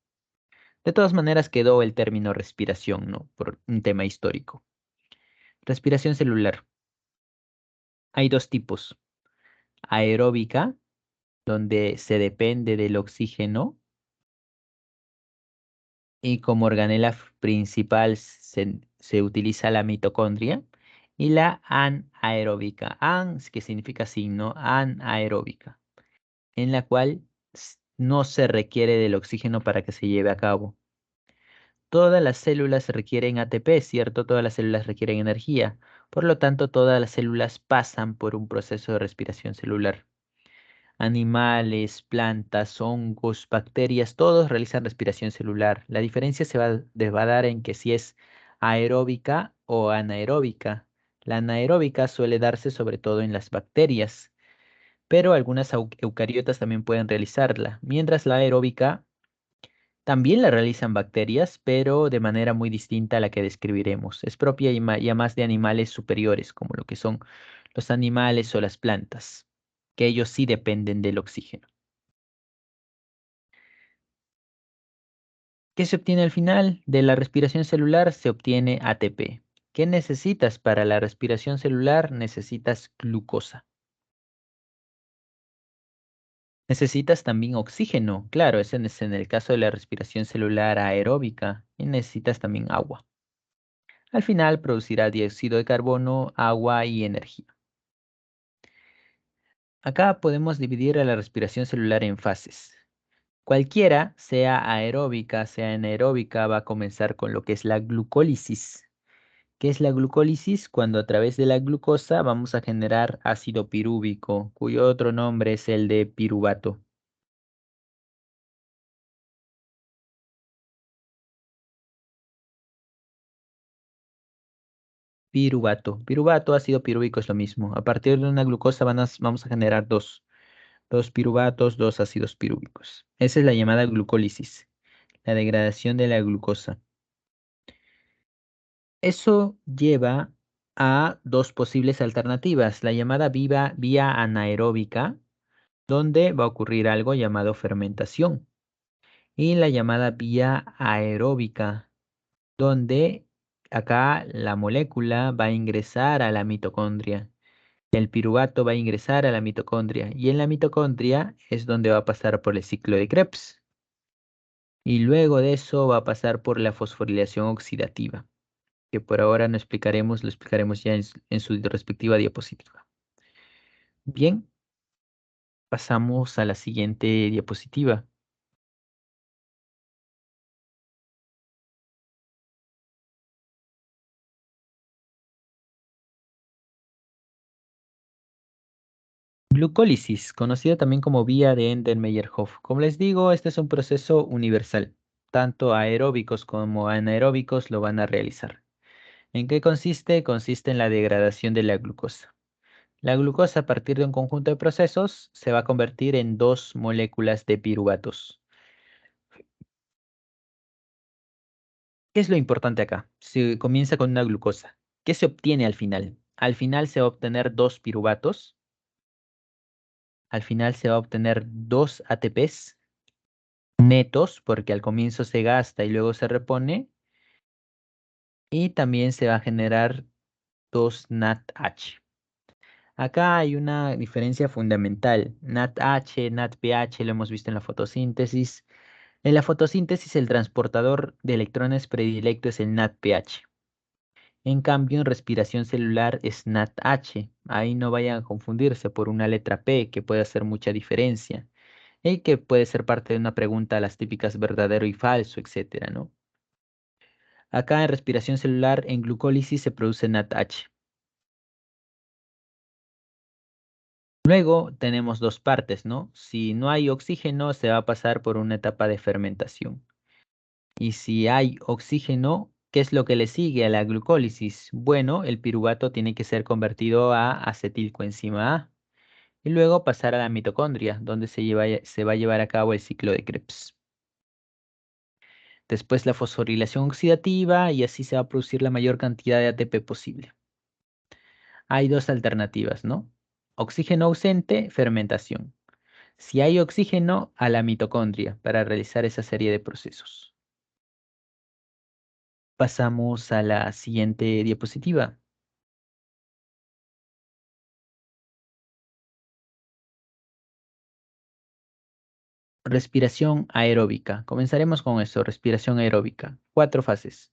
De todas maneras quedó el término respiración, ¿no? Por un tema histórico. Respiración celular. Hay dos tipos. Aeróbica, donde se depende del oxígeno y como organela principal se utiliza la mitocondria. Y la anaeróbica. An, que significa signo, anaeróbica, en la cual no se requiere del oxígeno para que se lleve a cabo. Todas las células requieren ATP, ¿cierto? Todas las células requieren energía. Por lo tanto, todas las células pasan por un proceso de respiración celular. Animales, plantas, hongos, bacterias, todos realizan respiración celular. La diferencia va a dar en que si es aeróbica o anaeróbica. La anaeróbica suele darse sobre todo en las bacterias, pero algunas eucariotas también pueden realizarla, mientras la aeróbica también la realizan bacterias, pero de manera muy distinta a la que describiremos. Es propia ya más de animales superiores, como lo que son los animales o las plantas, que ellos sí dependen del oxígeno. ¿Qué se obtiene al final? De la respiración celular se obtiene ATP. ¿Qué necesitas para la respiración celular? Necesitas glucosa. Necesitas también oxígeno, claro, ese es en el caso de la respiración celular aeróbica, y necesitas también agua. Al final producirá dióxido de carbono, agua y energía. Acá podemos dividir a la respiración celular en fases. Cualquiera, sea aeróbica, sea anaeróbica, va a comenzar con lo que es la glucólisis. ¿Qué es la glucólisis? Cuando a través de la glucosa vamos a generar ácido pirúvico, cuyo otro nombre es el de piruvato. Piruvato. Piruvato, ácido pirúvico es lo mismo. A partir de una glucosa vamos a generar dos. Dos piruvatos, dos ácidos pirúvicos. Esa es la llamada glucólisis, la degradación de la glucosa. Eso lleva a dos posibles alternativas, la llamada vía anaeróbica, donde va a ocurrir algo llamado fermentación, y la llamada vía aeróbica, donde acá la molécula va a ingresar a la mitocondria. El piruvato va a ingresar a la mitocondria y en la mitocondria es donde va a pasar por el ciclo de Krebs. Y luego de eso va a pasar por la fosforilación oxidativa, que por ahora no explicaremos, lo explicaremos ya en su respectiva diapositiva. Bien, pasamos a la siguiente diapositiva. Glucólisis, conocida también como vía de Ender-Meyerhof. Como les digo, este es un proceso universal. Tanto aeróbicos como anaeróbicos lo van a realizar. ¿En qué consiste? Consiste en la degradación de la glucosa. La glucosa, a partir de un conjunto de procesos, se va a convertir en dos moléculas de piruvatos. ¿Qué es lo importante acá? Se comienza con una glucosa. ¿Qué se obtiene al final? Al final se va a obtener dos piruvatos. Al final se va a obtener dos ATPs netos, porque al comienzo se gasta y luego se repone. Y también se va a generar dos NADH. Acá hay una diferencia fundamental. NADH, NADPH, lo hemos visto en la fotosíntesis. En la fotosíntesis, el transportador de electrones predilecto es el NADPH. En cambio, en respiración celular es NADH. Ahí no vayan a confundirse por una letra P que puede hacer mucha diferencia y que puede ser parte de una pregunta, las típicas verdadero y falso, etcétera, ¿no? Acá en respiración celular, en glucólisis se produce NADH. Luego tenemos dos partes, ¿no? Si no hay oxígeno, se va a pasar por una etapa de fermentación. Y si hay oxígeno, ¿qué es lo que le sigue a la glucólisis? Bueno, el piruvato tiene que ser convertido a acetilcoenzima A y luego pasar a la mitocondria, donde se va a llevar a cabo el ciclo de Krebs. Después la fosforilación oxidativa y así se va a producir la mayor cantidad de ATP posible. Hay dos alternativas, ¿no? Oxígeno ausente, fermentación. Si hay oxígeno, a la mitocondria para realizar esa serie de procesos. Pasamos a la siguiente diapositiva. Respiración aeróbica. Comenzaremos con eso, respiración aeróbica. Cuatro fases.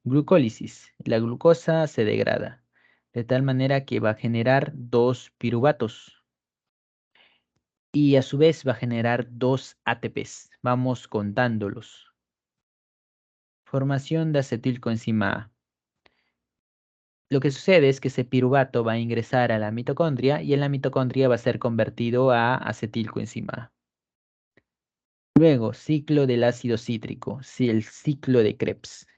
Glucólisis. La glucosa se degrada, de tal manera que va a generar dos piruvatos y a su vez va a generar dos ATPs. Vamos contándolos. Formación de acetilcoenzima A. Lo que sucede es que ese piruvato va a ingresar a la mitocondria y en la mitocondria va a ser convertido a acetilcoenzima A. Luego, ciclo del ácido cítrico, sí, el ciclo de Krebs.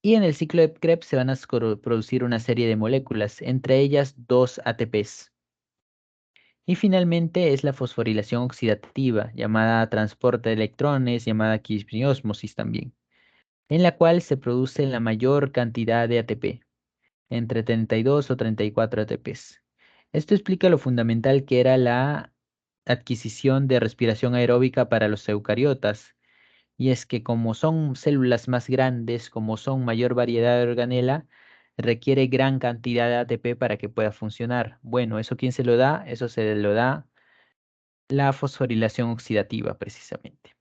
Y en el ciclo de Krebs se van a producir una serie de moléculas, entre ellas dos ATPs. Y finalmente es la fosforilación oxidativa, llamada transporte de electrones, llamada quimiosmosis también, en la cual se produce la mayor cantidad de ATP, entre 32 o 34 ATPs. Esto explica lo fundamental que era la adquisición de respiración aeróbica para los eucariotas, y es que como son células más grandes, como son mayor variedad de organela, requiere gran cantidad de ATP para que pueda funcionar. Bueno, ¿eso quién se lo da? Eso se lo da la fosforilación oxidativa, precisamente.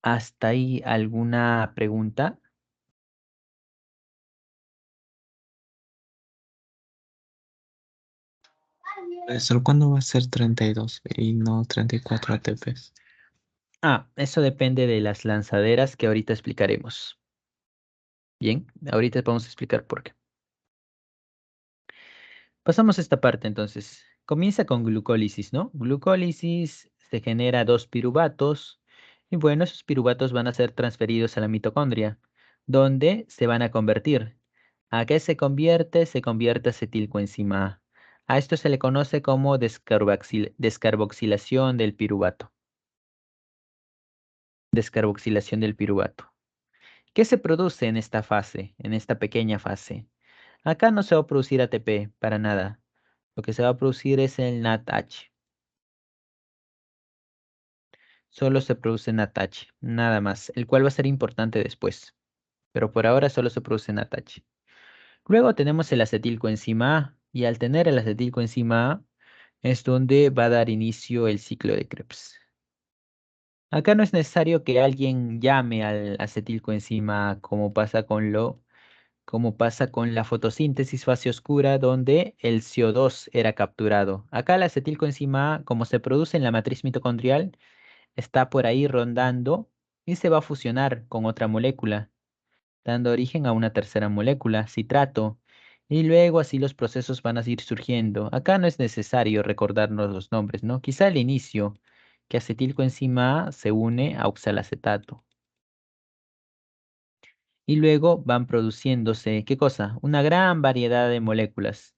¿Hasta ahí alguna pregunta? ¿Eso cuándo va a ser 32 y no 34 ATPs? Ah, eso depende de las lanzaderas que ahorita explicaremos. Bien, ahorita vamos a explicar por qué. Pasamos a esta parte entonces. Comienza con glucólisis, ¿no? Glucólisis se genera dos piruvatos y bueno, esos piruvatos van a ser transferidos a la mitocondria, donde se van a convertir. ¿A qué se convierte? Se convierte a acetilcoenzima A. A esto se le conoce como descarboxilación del piruvato. Descarboxilación del piruvato. ¿Qué se produce en esta fase, en esta pequeña fase? Acá no se va a producir ATP para nada. Lo que se va a producir es el NADH. Solo se produce NADH, nada más, el cual va a ser importante después. Pero por ahora solo se produce NADH. Luego tenemos el acetilcoenzima A, y al tener el acetilcoenzima A es donde va a dar inicio el ciclo de Krebs. Acá no es necesario que alguien llame al acetilcoenzima A como pasa con la fotosíntesis fase oscura donde el CO2 era capturado. Acá la acetilcoenzima A, como se produce en la matriz mitocondrial, está por ahí rondando y se va a fusionar con otra molécula, dando origen a una tercera molécula, citrato, y luego así los procesos van a ir surgiendo. Acá no es necesario recordarnos los nombres, ¿no? Quizá al inicio, que acetilcoenzima A se une a oxalacetato. Y luego van produciéndose, ¿qué cosa? Una gran variedad de moléculas.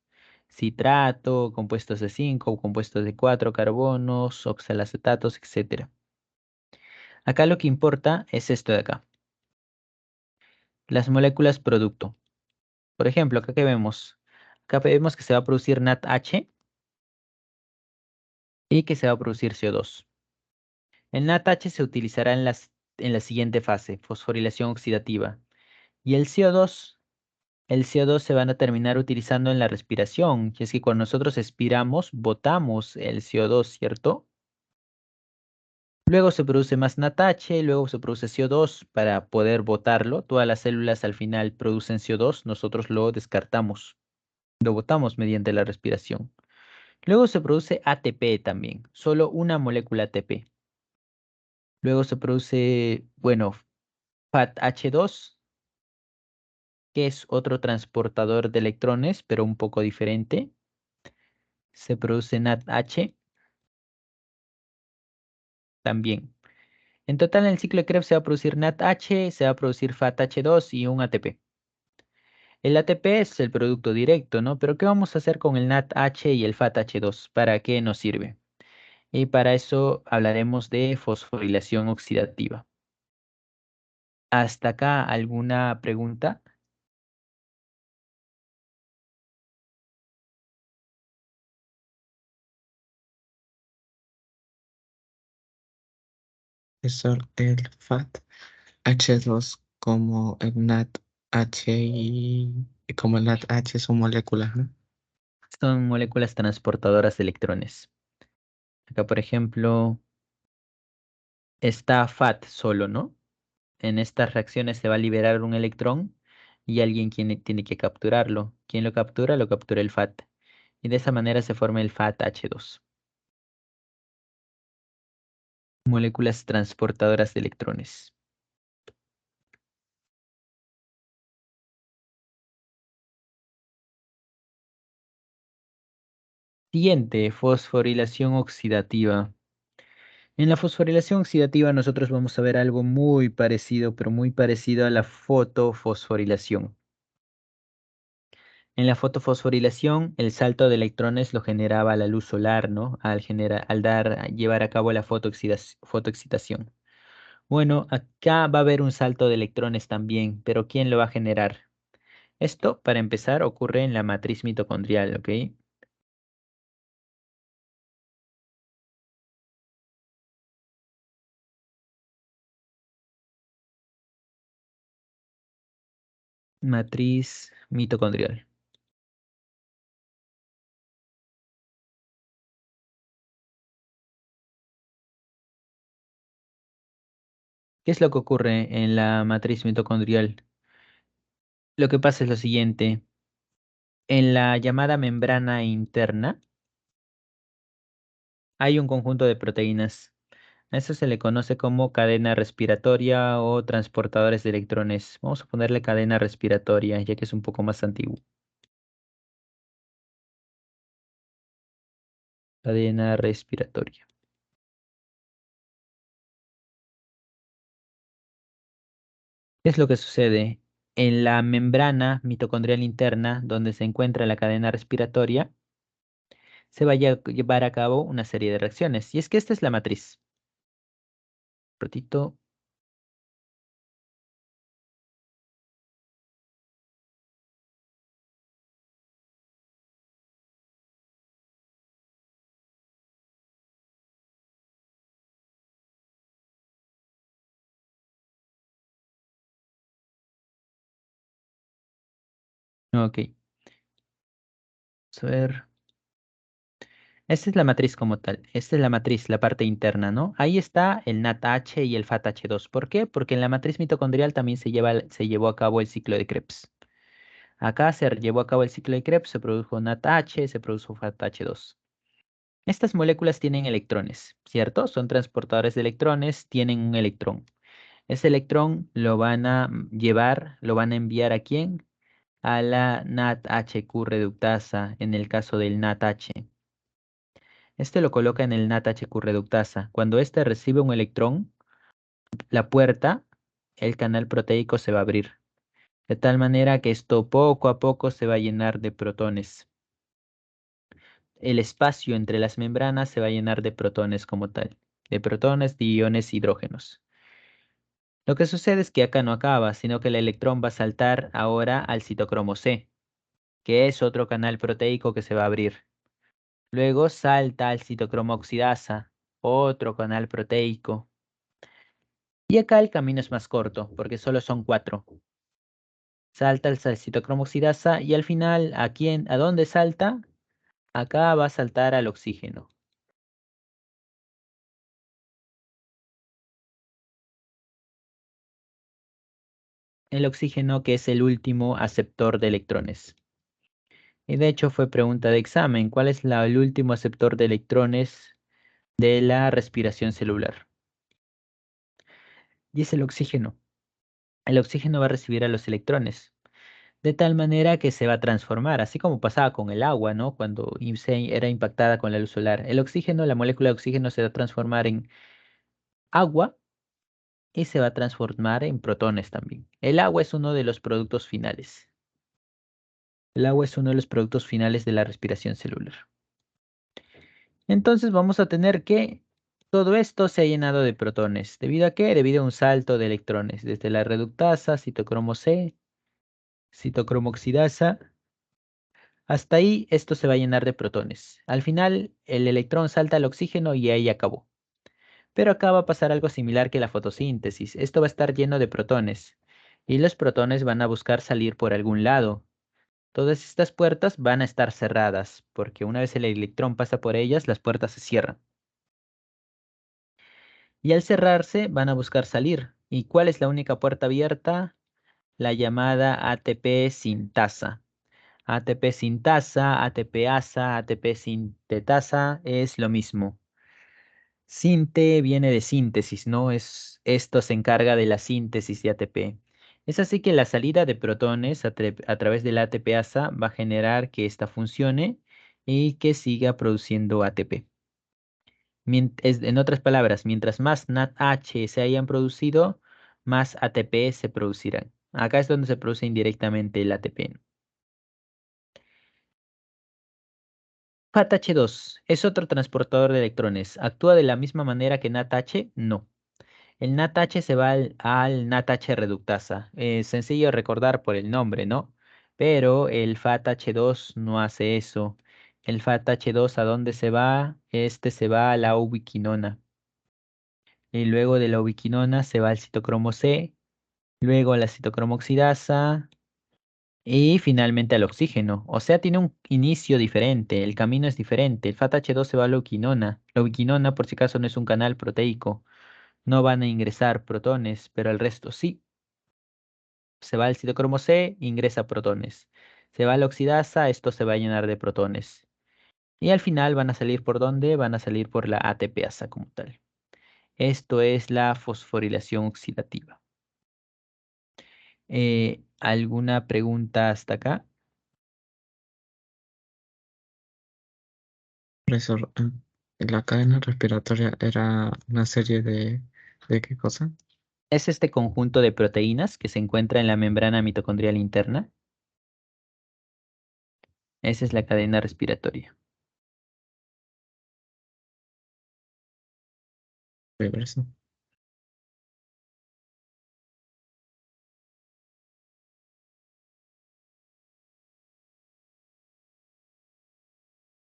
Citrato, compuestos de 5, compuestos de 4 carbonos, oxalacetatos, etcétera. Acá lo que importa es esto de acá, las moléculas producto. Por ejemplo, acá que vemos, acá vemos que se va a producir NADH y que se va a producir CO2. El NADH se utilizará en la siguiente fase, fosforilación oxidativa. Y el CO2 se van a terminar utilizando en la respiración. Y es que cuando nosotros expiramos, botamos el CO2, ¿cierto? Luego se produce más NADH, luego se produce CO2 para poder botarlo. Todas las células al final producen CO2, nosotros lo descartamos, lo botamos mediante la respiración. Luego se produce ATP también, solo una molécula ATP. Luego se produce, bueno, FATH2, que es otro transportador de electrones, pero un poco diferente. Se produce NADH también. En total, en el ciclo de Krebs se va a producir NADH, se va a producir FATH2 y un ATP. El ATP es el producto directo, ¿no? Pero ¿qué vamos a hacer con el NADH y el FATH2? ¿Para qué nos sirve? Y para eso hablaremos de fosforilación oxidativa. ¿Hasta acá alguna pregunta? Profesor, el FAT H2 como el NADH y como el NADH son moléculas, ¿no? Son moléculas transportadoras de electrones. Acá, por ejemplo, está FAT solo, ¿no? En estas reacciones se va a liberar un electrón y alguien tiene que capturarlo. ¿Quién lo captura? Lo captura el FAT. Y de esa manera se forma el FATH2. Moléculas transportadoras de electrones. Siguiente, fosforilación oxidativa. En la fosforilación oxidativa nosotros vamos a ver algo muy parecido, pero muy parecido a la fotofosforilación. En la fotofosforilación, el salto de electrones lo generaba la luz solar, ¿no? Llevar a cabo la fotoexcitación. Bueno, acá va a haber un salto de electrones también, pero ¿quién lo va a generar? Esto, para empezar, ocurre en la matriz mitocondrial, ¿ok? Matriz mitocondrial. ¿Qué es lo que ocurre en la matriz mitocondrial? Lo que pasa es lo siguiente. En la llamada membrana interna hay un conjunto de proteínas. A eso se le conoce como cadena respiratoria o transportadores de electrones. Vamos a ponerle cadena respiratoria, ya que es un poco más antiguo. Cadena respiratoria. ¿Qué es lo que sucede? En la membrana mitocondrial interna, donde se encuentra la cadena respiratoria, se vaya a llevar a cabo una serie de reacciones. Y es que esta es la matriz. Ratito. Ok. Vamos a ver. Esta es la matriz como tal. Esta es la matriz, la parte interna, ¿no? Ahí está el NADH y el FATH2. ¿Por qué? Porque en la matriz mitocondrial también se llevó a cabo el ciclo de Krebs. Acá se llevó a cabo el ciclo de Krebs, se produjo NADH, se produjo FATH2. Estas moléculas tienen electrones, ¿cierto? Son transportadores de electrones, tienen un electrón. Ese electrón lo van a llevar, lo van a enviar ¿a quién? A la NADHQ reductasa, en el caso del NADH. Este lo coloca en el NADHQ reductasa. Cuando éste recibe un electrón, la puerta, el canal proteico se va a abrir, de tal manera que esto poco a poco se va a llenar de protones. El espacio entre las membranas se va a llenar de protones como tal, de protones, de iones hidrógenos. Lo que sucede es que acá no acaba, sino que el electrón va a saltar ahora al citocromo C, que es otro canal proteico que se va a abrir. Luego salta al citocromo oxidasa, otro canal proteico. Y acá el camino es más corto, porque solo son cuatro. Salta al citocromo oxidasa y al final, ¿a dónde salta? Acá va a saltar al oxígeno. El oxígeno que es el último aceptor de electrones. Y de hecho fue pregunta de examen, ¿cuál es el último aceptor de electrones de la respiración celular? Y es el oxígeno. El oxígeno va a recibir a los electrones, de tal manera que se va a transformar, así como pasaba con el agua, ¿no? Cuando era impactada con la luz solar. El oxígeno, la molécula de oxígeno se va a transformar en agua y se va a transformar en protones también. El agua es uno de los productos finales. El agua es uno de los productos finales de la respiración celular. Entonces vamos a tener que todo esto se ha llenado de protones. ¿Debido a qué? Debido a un salto de electrones, desde la reductasa, citocromo C, citocromo oxidasa. Hasta ahí esto se va a llenar de protones. Al final el electrón salta al oxígeno y ahí acabó. Pero acá va a pasar algo similar que la fotosíntesis. Esto va a estar lleno de protones y los protones van a buscar salir por algún lado. Todas estas puertas van a estar cerradas porque una vez el electrón pasa por ellas, las puertas se cierran. Y al cerrarse van a buscar salir. ¿Y cuál es la única puerta abierta? La llamada ATP sintasa. ATP sintasa, ATP asa, ATP sintetasa es lo mismo. Sinte viene de síntesis, ¿no? Esto se encarga de la síntesis de ATP. Es así que la salida de protones a través del ATP asa va a generar que ésta funcione y que siga produciendo ATP. En otras palabras, mientras más NADH se hayan producido, más ATP se producirán. Acá es donde se produce indirectamente el ATP. FATH2 es otro transportador de electrones. ¿Actúa de la misma manera que NADH? No. El NADH se va al NADH reductasa. Es sencillo recordar por el nombre, ¿no? Pero el FATH2 no hace eso. El FATH2, ¿a dónde se va? Este se va a la ubiquinona. Y luego de la ubiquinona se va al citocromo C, luego a la citocromo oxidasa y finalmente al oxígeno. O sea, tiene un inicio diferente, el camino es diferente. El FATH2 se va a la ubiquinona. La ubiquinona, por si acaso, no es un canal proteico. No van a ingresar protones, pero el resto sí. Se va al citocromo C, ingresa protones. Se va a la oxidasa, esto se va a llenar de protones. Y al final van a salir por dónde? Van a salir por la ATPasa como tal. Esto es la fosforilación oxidativa. ¿Alguna pregunta hasta acá? Profesor, la cadena respiratoria era una serie ¿de qué cosa? Es este conjunto de proteínas que se encuentra en la membrana mitocondrial interna. Esa es la cadena respiratoria. Reverso.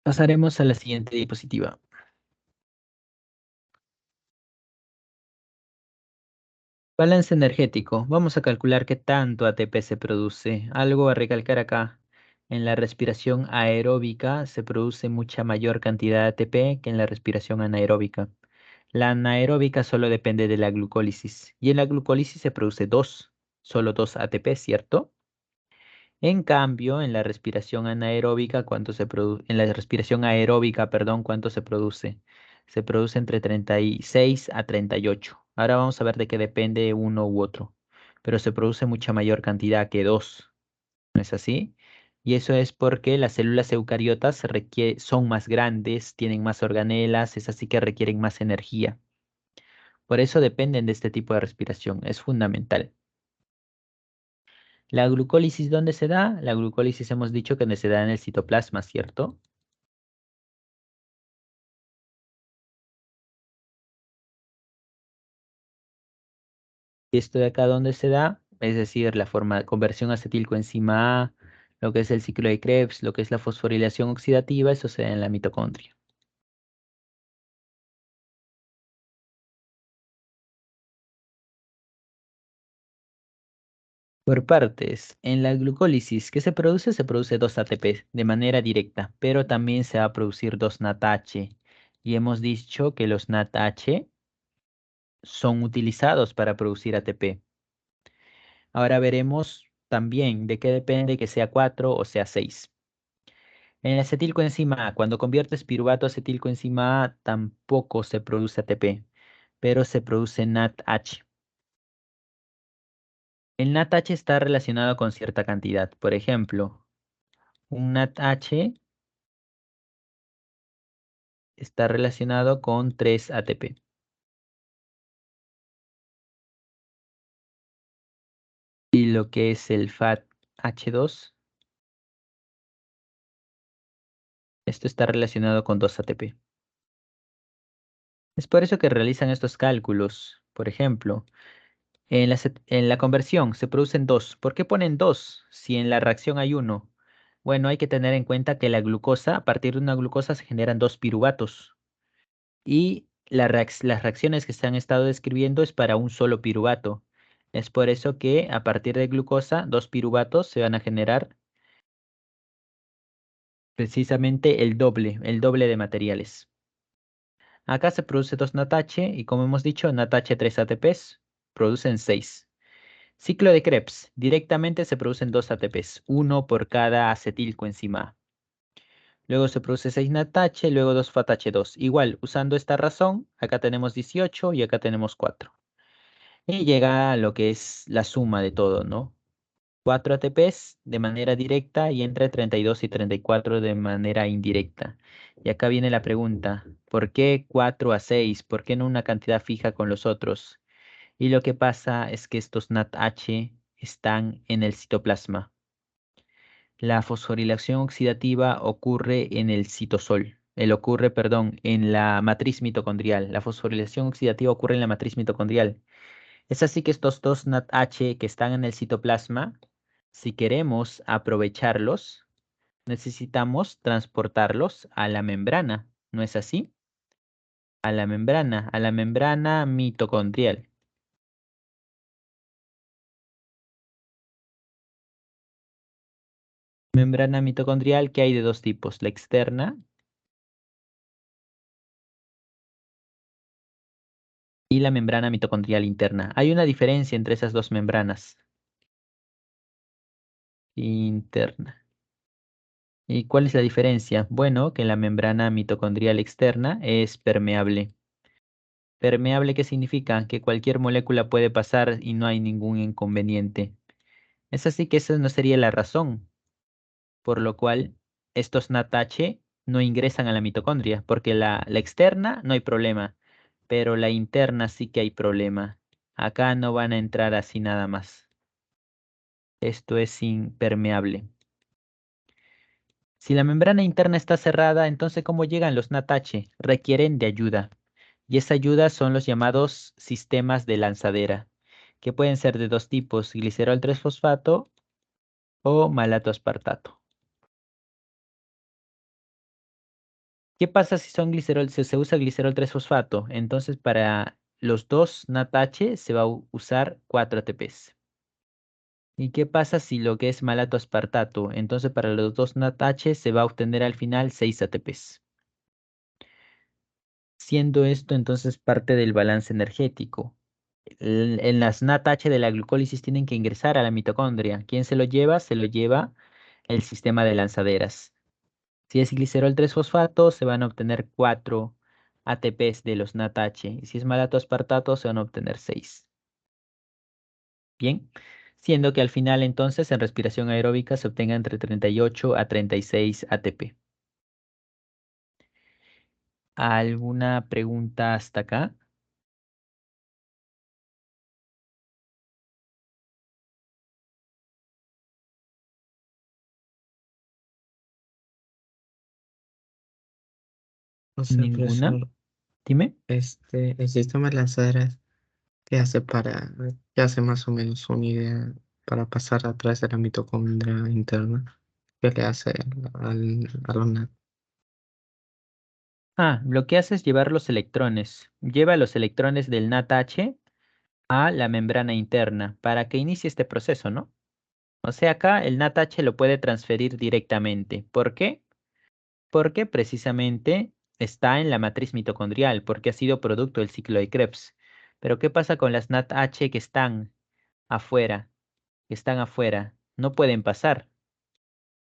Pasaremos a la siguiente diapositiva. Balance energético. Vamos a calcular qué tanto ATP se produce. Algo a recalcar acá. En la respiración aeróbica se produce mucha mayor cantidad de ATP que en la respiración anaeróbica. La anaeróbica solo depende de la glucólisis y en la glucólisis se produce solo dos ATP, ¿cierto? En cambio, en la respiración anaeróbica, en la respiración aeróbica, perdón, ¿cuánto se produce? Se produce entre 36 a 38. Ahora vamos a ver de qué depende uno u otro, pero se produce mucha mayor cantidad que dos, ¿no es así? Y eso es porque las células eucariotas son más grandes, tienen más organelas, es así que requieren más energía. Por eso dependen de este tipo de respiración, es fundamental. La glucólisis, ¿dónde se da? La glucólisis hemos dicho que se da en el citoplasma, ¿cierto? ¿Y esto de acá dónde se da? Es decir, la forma de conversión acetilcoenzima A, lo que es el ciclo de Krebs, lo que es la fosforilación oxidativa, eso se da en la mitocondria. Por partes, en la glucólisis, ¿qué se produce? Se produce 2 ATP de manera directa, pero también se va a producir 2 NADH. Y hemos dicho que los NADH son utilizados para producir ATP. Ahora veremos también de qué depende que sea 4 o sea 6. En la acetilcoenzima A, cuando conviertes piruvato a acetilcoenzima A, tampoco se produce ATP, pero se produce NADH. El NADH está relacionado con cierta cantidad. Por ejemplo, un NADH está relacionado con 3 ATP. Y lo que es el FAT-H2, esto está relacionado con 2 ATP. Es por eso que realizan estos cálculos. Por ejemplo, en la conversión se producen dos. ¿Por qué ponen dos si en la reacción hay uno? Bueno, hay que tener en cuenta que la glucosa, a partir de una glucosa se generan dos piruvatos. Y las reacciones que se han estado describiendo es para un solo piruvato. Es por eso que a partir de glucosa, dos piruvatos se van a generar precisamente el doble de materiales. Acá se produce dos NADH y como hemos dicho, NADH 3 ATPs producen 6. Ciclo de Krebs. Directamente se producen dos ATPs, uno por cada acetilcoenzima A. Luego se produce 6 NADH, luego 2 FATH2. Igual, usando esta razón, acá tenemos 18 y acá tenemos 4. Y llega a lo que es la suma de todo, ¿no? 4 ATPs de manera directa y entre 32 y 34 de manera indirecta. Y acá viene la pregunta, ¿por qué 4 a 6? ¿Por qué no una cantidad fija con los otros? Y lo que pasa es que estos NADH están en el citoplasma. La fosforilación oxidativa ocurre en el citosol. Perdón, en la matriz mitocondrial. La fosforilación oxidativa ocurre en la matriz mitocondrial. Es así que estos dos NADH que están en el citoplasma, si queremos aprovecharlos, necesitamos transportarlos a la membrana. ¿No es así? A la membrana mitocondrial. Membrana mitocondrial que hay de dos tipos, la externa y la membrana mitocondrial interna. Hay una diferencia entre esas dos membranas. Interna. ¿Y cuál es la diferencia? Bueno, que la membrana mitocondrial externa es permeable. Permeable, ¿qué significa? Que cualquier molécula puede pasar y no hay ningún inconveniente. Es así que esa no sería la razón por lo cual estos NADH no ingresan a la mitocondria, porque la externa no hay problema, pero la interna sí que hay problema. Acá no van a entrar así nada más. Esto es impermeable. Si la membrana interna está cerrada, entonces ¿cómo llegan los NATH? Requieren de ayuda. Y esa ayuda son los llamados sistemas de lanzadera, que pueden ser de dos tipos, glicerol 3-fosfato o malato aspartato. ¿Qué pasa si son glicerol, si se usa glicerol 3-fosfato? Entonces para los dos NATH se va a usar 4 ATPs. ¿Y qué pasa si lo que es malato aspartato? Entonces para los dos NATH se va a obtener al final 6 ATPs. Siendo esto entonces parte del balance energético. En las NATH de la glucólisis tienen que ingresar a la mitocondria. ¿Quién se lo lleva? Se lo lleva el sistema de lanzaderas. Si es glicerol 3-fosfato, se van a obtener 4 ATPs de los NATH. Y si es malato aspartato, se van a obtener 6. Bien, siendo que al final entonces en respiración aeróbica se obtenga entre 38 a 36 ATP. ¿Alguna pregunta hasta acá? O sea, ¿Ninguna? profesor, Dime. el sistema de lanzaderas, ¿qué hace más o menos una idea para pasar a través de la mitocondria interna? ¿Qué le hace a los NAT? Lo que hace es llevar los electrones. Lleva los electrones del NATH a la membrana interna para que inicie este proceso, ¿no? O sea, acá el NATH lo puede transferir directamente. ¿Por qué? Porque precisamente está en la matriz mitocondrial, porque ha sido producto del ciclo de Krebs. Pero ¿qué pasa con las NATH que están afuera? Que están afuera. No pueden pasar.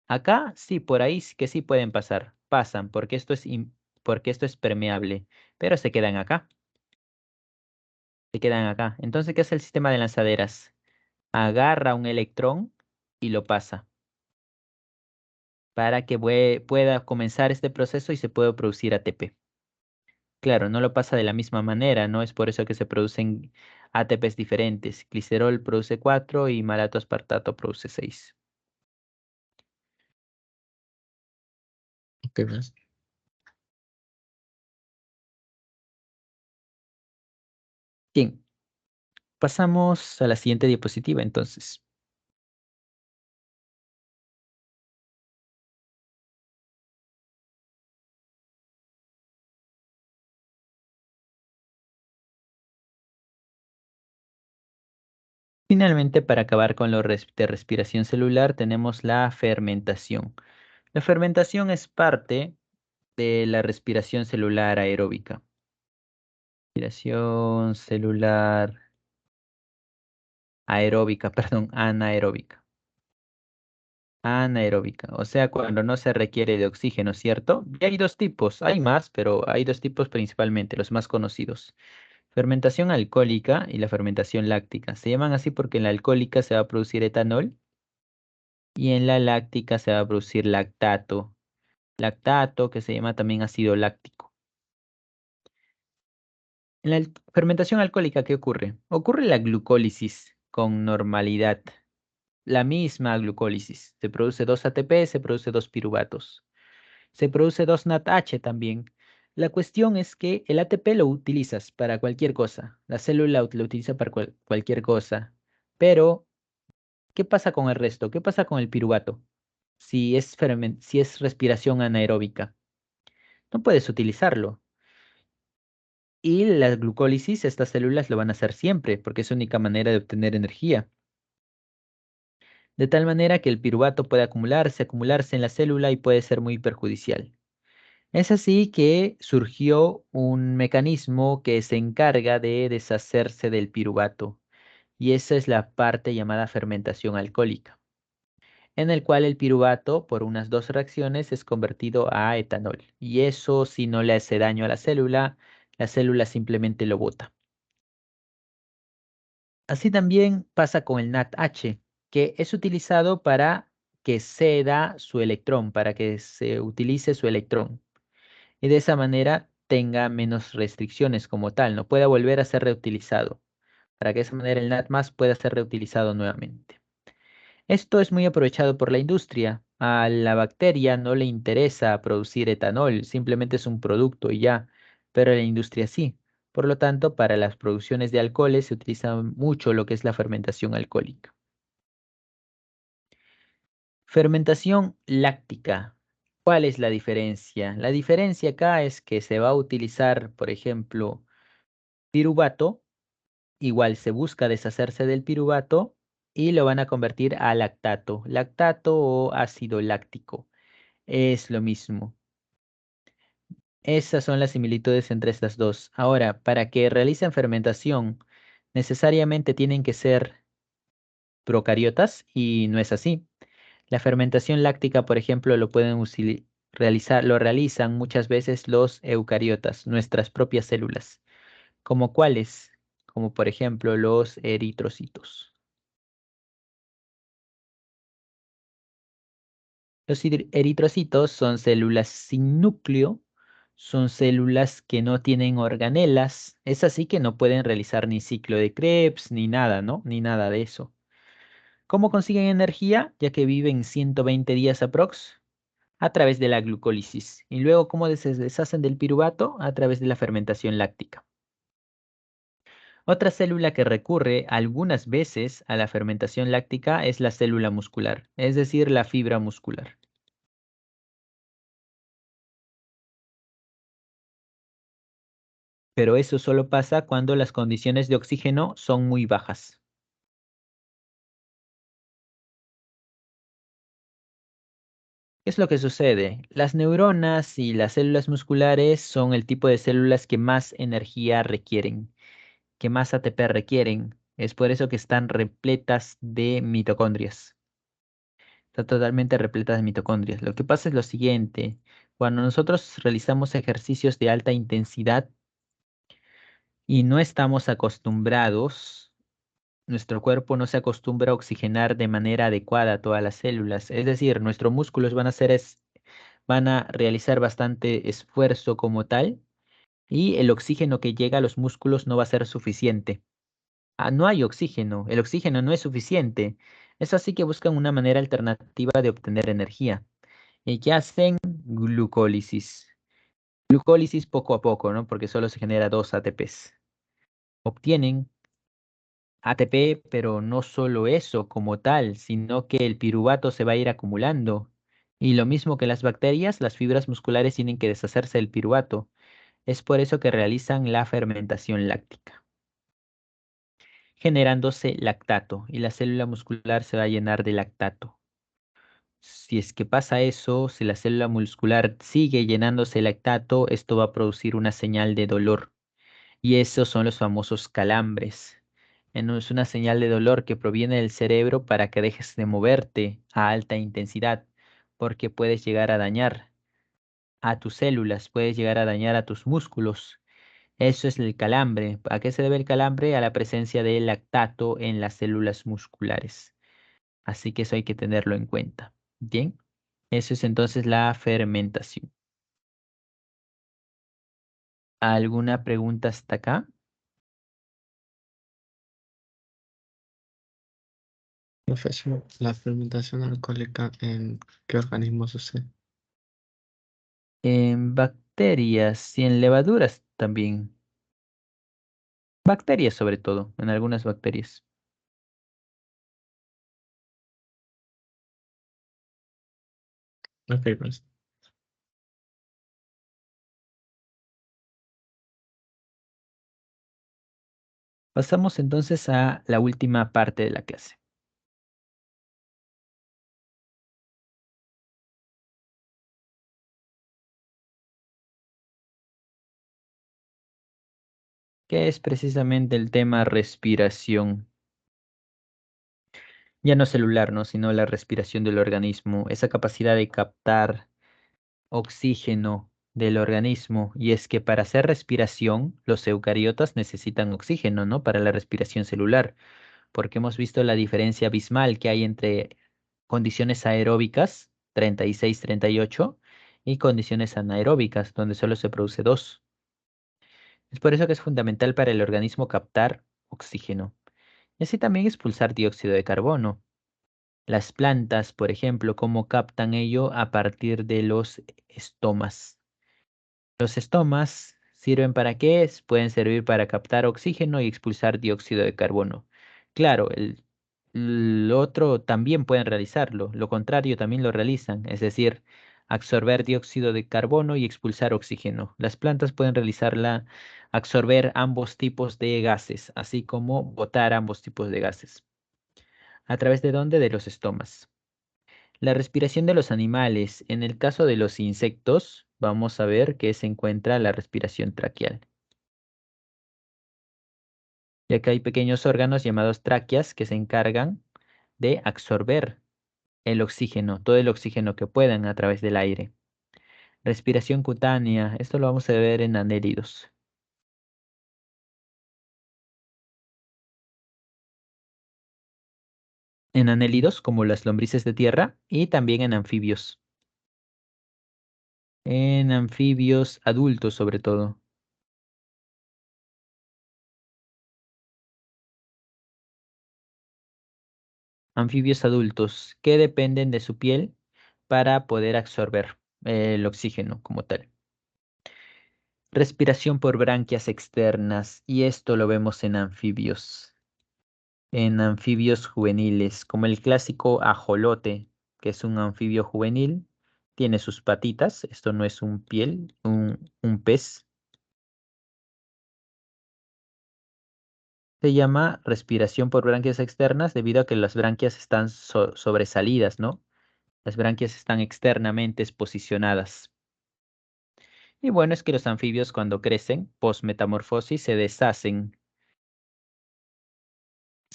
Acá sí, por ahí sí que sí pueden pasar. Pasan porque porque esto es permeable, pero se quedan acá. Se quedan acá. Entonces, ¿qué hace el sistema de lanzaderas? Agarra un electrón y lo pasa para que pueda comenzar este proceso y se pueda producir ATP. Claro, no lo pasa de la misma manera, ¿no? Es por eso que se producen ATPs diferentes. Glicerol produce 4 y malato aspartato produce 6. ¿Qué más? Bien, pasamos a la siguiente diapositiva entonces. Finalmente, para acabar con lo de respiración celular, tenemos la fermentación. La fermentación es parte de la respiración celular aeróbica. Respiración celular aeróbica, perdón, anaeróbica. Anaeróbica, o sea, cuando no se requiere de oxígeno, ¿cierto? Y hay dos tipos, hay más, pero hay dos tipos principalmente, los más conocidos. Fermentación alcohólica y la fermentación láctica. Se llaman así porque en la alcohólica se va a producir etanol y en la láctica se va a producir lactato. Lactato que se llama también ácido láctico. En la fermentación alcohólica, ¿qué ocurre? Ocurre la glucólisis con normalidad. La misma glucólisis. Se produce 2 ATP, se produce 2 piruvatos. Se produce 2 NADH también. La cuestión es que el ATP lo utilizas para cualquier cosa. La célula lo utiliza para cualquier cosa. Pero, ¿qué pasa con el resto? ¿Qué pasa con el piruvato? Si es respiración anaeróbica, no puedes utilizarlo. Y la glucólisis, estas células lo van a hacer siempre, porque es la única manera de obtener energía. De tal manera que el piruvato puede acumularse en la célula y puede ser muy perjudicial. Es así que surgió un mecanismo que se encarga de deshacerse del piruvato, y esa es la parte llamada fermentación alcohólica, en el cual el piruvato, por unas dos reacciones, es convertido a etanol. Y eso, si no le hace daño a la célula simplemente lo bota. Así también pasa con el NADH, que es utilizado para que ceda su electrón, para que se utilice su electrón. Y de esa manera tenga menos restricciones como tal, no pueda volver a ser reutilizado. para que de esa manera el NAD+ pueda ser reutilizado nuevamente. Esto es muy aprovechado por la industria. A la bacteria no le interesa producir etanol, simplemente es un producto y ya, pero a la industria sí. Por lo tanto, para las producciones de alcoholes se utiliza mucho lo que es la fermentación alcohólica. Fermentación láctica. ¿Cuál es la diferencia? La diferencia acá es que se va a utilizar, por ejemplo, piruvato. Igual se busca deshacerse del piruvato y lo van a convertir a lactato. Lactato o ácido láctico. Es lo mismo. Esas son las similitudes entre estas dos. Ahora, para que realicen fermentación, necesariamente tienen que ser procariotas y no es así. La fermentación láctica, por ejemplo, realizar, lo realizan muchas veces los eucariotas, nuestras propias células. ¿Como cuáles? Como por ejemplo los eritrocitos. Los eritrocitos son células sin núcleo, son células que no tienen organelas, es así que no pueden realizar ni ciclo de Krebs, ni nada, ¿no? Ni nada de eso. ¿Cómo consiguen energía? Ya que viven 120 días aprox, a través de la glucólisis. Y luego, ¿cómo se deshacen del piruvato? A través de la fermentación láctica. Otra célula que recurre algunas veces a la fermentación láctica es la célula muscular, es decir, la fibra muscular. Pero eso solo pasa cuando las condiciones de oxígeno son muy bajas. ¿Qué es lo que sucede? Las neuronas y las células musculares son el tipo de células que más energía requieren, que más ATP requieren. Es por eso que están repletas de mitocondrias. Están totalmente repletas de mitocondrias. Lo que pasa es lo siguiente. Cuando nosotros realizamos ejercicios de alta intensidad y no estamos acostumbrados, nuestro cuerpo no se acostumbra a oxigenar de manera adecuada a todas las células. Es decir, nuestros músculos van a realizar bastante esfuerzo como tal y el oxígeno que llega a los músculos no va a ser suficiente. No hay oxígeno, el oxígeno no es suficiente. Es así que buscan una manera alternativa de obtener energía. ¿Y qué hacen? Glucólisis. Glucólisis poco a poco, ¿no? Porque solo se genera 2 ATPs. Obtienen ATP, pero no solo eso como tal, sino que el piruvato se va a ir acumulando. Y lo mismo que las bacterias, las fibras musculares tienen que deshacerse del piruvato. Es por eso que realizan la fermentación láctica, generándose lactato, y la célula muscular se va a llenar de lactato. Si es que pasa eso, si la célula muscular sigue llenándose de lactato, esto va a producir una señal de dolor. Y esos son los famosos calambres. Es una señal de dolor que proviene del cerebro para que dejes de moverte a alta intensidad, porque puedes llegar a dañar a tus células, puedes llegar a dañar a tus músculos. Eso es el calambre. ¿A qué se debe el calambre? A la presencia de lactato en las células musculares. Así que eso hay que tenerlo en cuenta. Bien, eso es entonces la fermentación. ¿Alguna pregunta hasta acá? Profesor, la fermentación alcohólica en qué organismo sucede. En bacterias y en levaduras también. Bacterias sobre todo, en algunas bacterias. Ok, pues. Pasamos entonces a la última parte de la clase, que es precisamente el tema respiración. Ya no celular, ¿no? Sino la respiración del organismo, esa capacidad de captar oxígeno del organismo. Y es que para hacer respiración, los eucariotas necesitan oxígeno, ¿no? Para la respiración celular, porque hemos visto la diferencia abismal que hay entre condiciones aeróbicas, 36, 38, y condiciones anaeróbicas, donde solo se produce 2. Es por eso que es fundamental para el organismo captar oxígeno. Y así también expulsar dióxido de carbono. Las plantas, por ejemplo, ¿cómo captan ello? A partir de los estomas. Los estomas sirven para qué? Pueden servir para captar oxígeno y expulsar dióxido de carbono. Claro, el otro también pueden realizarlo, lo contrario también lo realizan, es decir, absorber dióxido de carbono y expulsar oxígeno. Las plantas pueden realizarla, absorber ambos tipos de gases, así como botar ambos tipos de gases. ¿A través de dónde? De los estomas. La respiración de los animales. En el caso de los insectos, vamos a ver que se encuentra la respiración traqueal. Ya que hay pequeños órganos llamados tráqueas que se encargan de absorber el oxígeno, todo el oxígeno que puedan a través del aire. Respiración cutánea. Esto lo vamos a ver en anélidos. En anélidos, como las lombrices de tierra, y también en anfibios. En anfibios adultos, sobre todo. Anfibios adultos que dependen de su piel para poder absorber el oxígeno como tal. Respiración por branquias externas, y esto lo vemos en anfibios juveniles, como el clásico ajolote, que es un anfibio juvenil, tiene sus patitas, esto no es un piel, un pez. Se llama respiración por branquias externas debido a que las branquias están sobresalidas, ¿no? Las branquias están externamente posicionadas. Y bueno, es que los anfibios cuando crecen, posmetamorfosis, se deshacen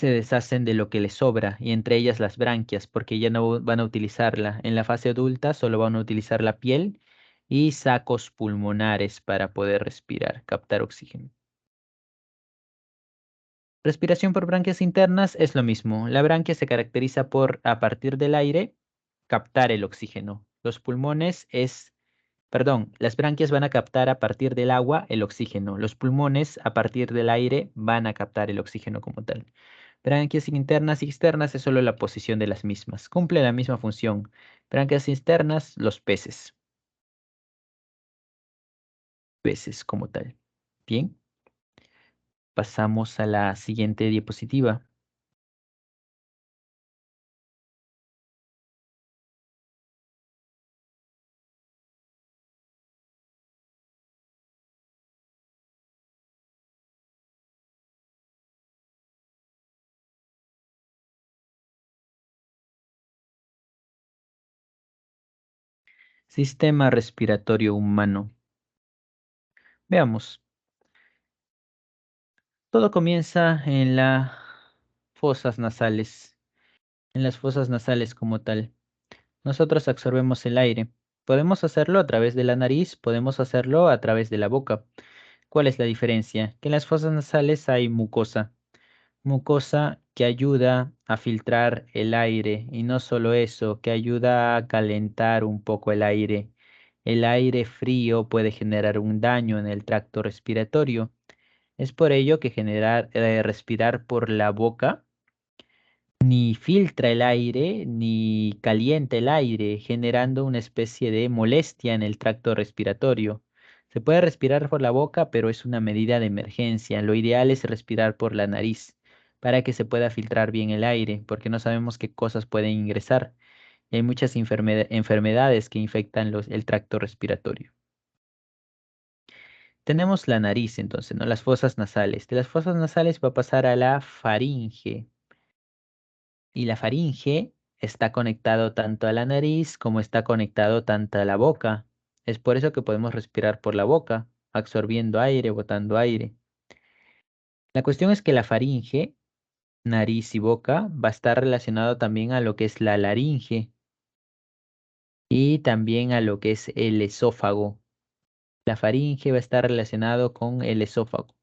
de lo que les sobra, y entre ellas las branquias, porque ya no van a utilizarla. En la fase adulta solo van a utilizar la piel y sacos pulmonares para poder respirar, captar oxígeno. Respiración por branquias internas es lo mismo. La branquia se caracteriza por, a partir del aire, captar el oxígeno. Los pulmones es Perdón, las branquias van a captar a partir del agua el oxígeno. Los pulmones a partir del aire van a captar el oxígeno como tal. Branquias internas y externas es solo la posición de las mismas. Cumple la misma función. Branquias externas, los peces. Peces como tal. Bien, pasamos a la siguiente diapositiva. Sistema respiratorio humano. Veamos. Todo comienza en las fosas nasales. En las fosas nasales como tal. Nosotros absorbemos el aire. Podemos hacerlo a través de la nariz, podemos hacerlo a través de la boca. ¿Cuál es la diferencia? Que en las fosas nasales hay mucosa. Mucosa que ayuda a filtrar el aire, y no solo eso, que ayuda a calentar un poco el aire. El aire frío puede generar un daño en el tracto respiratorio. Es por ello que respirar por la boca ni filtra el aire ni calienta el aire, generando una especie de molestia en el tracto respiratorio. Se puede respirar por la boca, pero es una medida de emergencia. Lo ideal es respirar por la nariz para que se pueda filtrar bien el aire, porque no sabemos qué cosas pueden ingresar. Y hay muchas enfermedades que infectan el tracto respiratorio. Tenemos la nariz, entonces, ¿no? Las fosas nasales. De las fosas nasales va a pasar a la faringe. Y la faringe está conectado tanto a la nariz como está conectado tanto a la boca. Es por eso que podemos respirar por la boca, absorbiendo aire, botando aire. La cuestión es que la faringe, nariz y boca, va a estar relacionado también a lo que es la laringe y también a lo que es el esófago. La faringe va a estar relacionado con el esófago.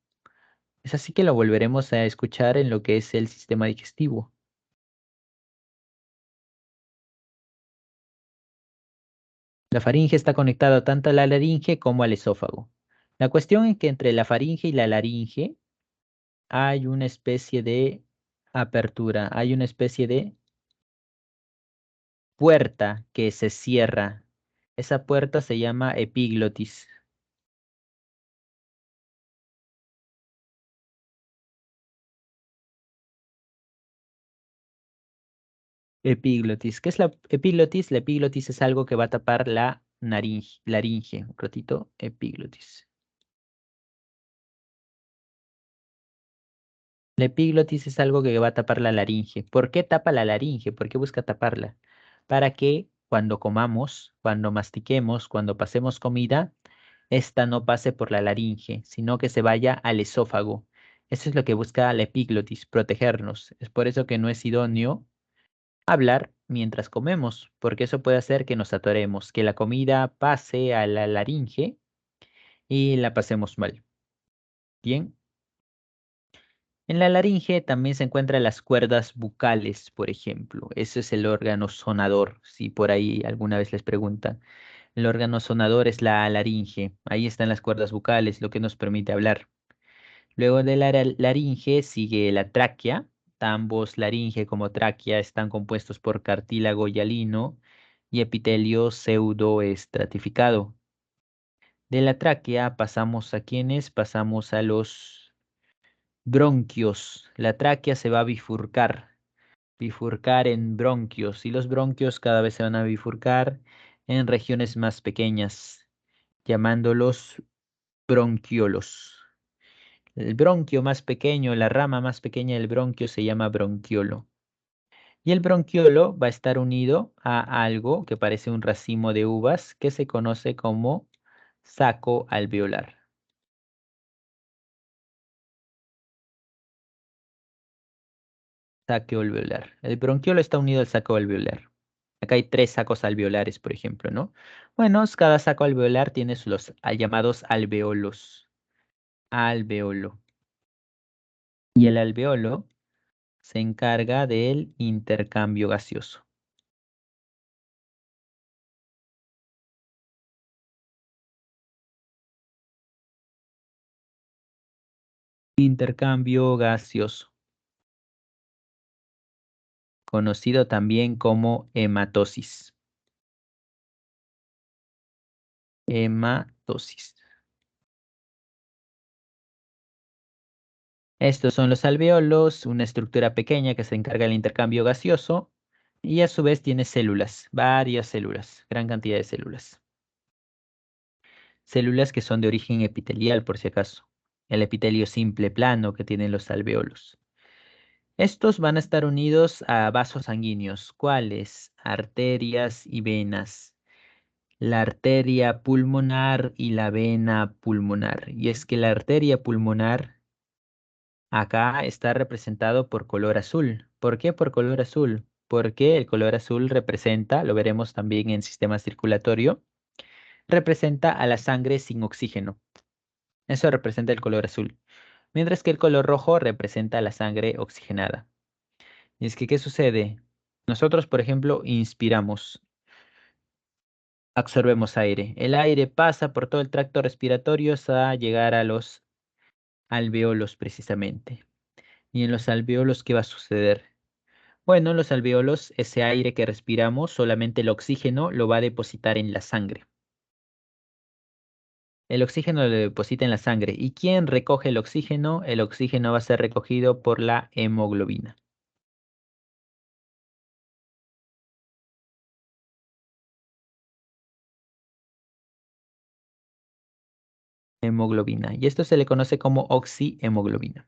Es así que lo volveremos a escuchar en lo que es el sistema digestivo. La faringe está conectada tanto a la laringe como al esófago. La cuestión es que entre la faringe y la laringe hay una especie de apertura, hay una especie de puerta que se cierra. Esa puerta se llama epiglotis. Epiglotis. ¿Qué es la epiglotis? La epiglotis es algo que va a tapar la laringe. Un ratito, epiglotis. La epiglotis es algo que va a tapar la laringe. ¿Por qué tapa la laringe? ¿Por qué busca taparla? Para que cuando comamos, cuando mastiquemos, cuando pasemos comida, esta no pase por la laringe, sino que se vaya al esófago. Eso es lo que busca la epiglotis, protegernos. Es por eso que no es idóneo hablar mientras comemos, porque eso puede hacer que nos atoremos, que la comida pase a la laringe y la pasemos mal. Bien. En la laringe también se encuentran las cuerdas bucales, por ejemplo. Ese es el órgano sonador, si por ahí alguna vez les preguntan. El órgano sonador es la laringe. Ahí están las cuerdas bucales, lo que nos permite hablar. Luego de la laringe sigue la tráquea. Ambos laringe como tráquea están compuestos por cartílago hialino y epitelio pseudoestratificado. De la tráquea pasamos a ¿quiénes? Pasamos a los bronquios. La tráquea se va a bifurcar en bronquios y los bronquios cada vez se van a bifurcar en regiones más pequeñas, llamándolos bronquiolos. El bronquio más pequeño, la rama más pequeña del bronquio se llama bronquiolo. Y el bronquiolo va a estar unido a algo que parece un racimo de uvas que se conoce como saco alveolar. Saco alveolar. El bronquiolo está unido al saco alveolar. Acá hay tres sacos alveolares, por ejemplo, ¿no? Bueno, cada saco alveolar tiene los llamados alveolos. Alveolo. Y el alveolo se encarga del intercambio gaseoso. Intercambio gaseoso, conocido también como hematosis. Hematosis. Estos son los alveolos, una estructura pequeña que se encarga del intercambio gaseoso y a su vez tiene células, varias células, gran cantidad de células. Células que son de origen epitelial, por si acaso. El epitelio simple plano que tienen los alveolos. Estos van a estar unidos a vasos sanguíneos. ¿Cuáles? Arterias y venas. La arteria pulmonar y la vena pulmonar. Y es que la arteria pulmonar acá está representado por color azul. ¿Por qué por color azul? Porque el color azul representa, lo veremos también en sistema circulatorio, representa a la sangre sin oxígeno. Eso representa el color azul. Mientras que el color rojo representa la sangre oxigenada. Y es que, ¿qué sucede? Nosotros, por ejemplo, inspiramos, absorbemos aire. El aire pasa por todo el tracto respiratorio hasta llegar a los alveolos precisamente. ¿Y en los alveolos qué va a suceder? Bueno, en los alveolos, ese aire que respiramos, solamente el oxígeno lo va a depositar en la sangre. El oxígeno lo deposita en la sangre. ¿Y quién recoge el oxígeno? El oxígeno va a ser recogido por la hemoglobina. Hemoglobina. Y esto se le conoce como oxihemoglobina.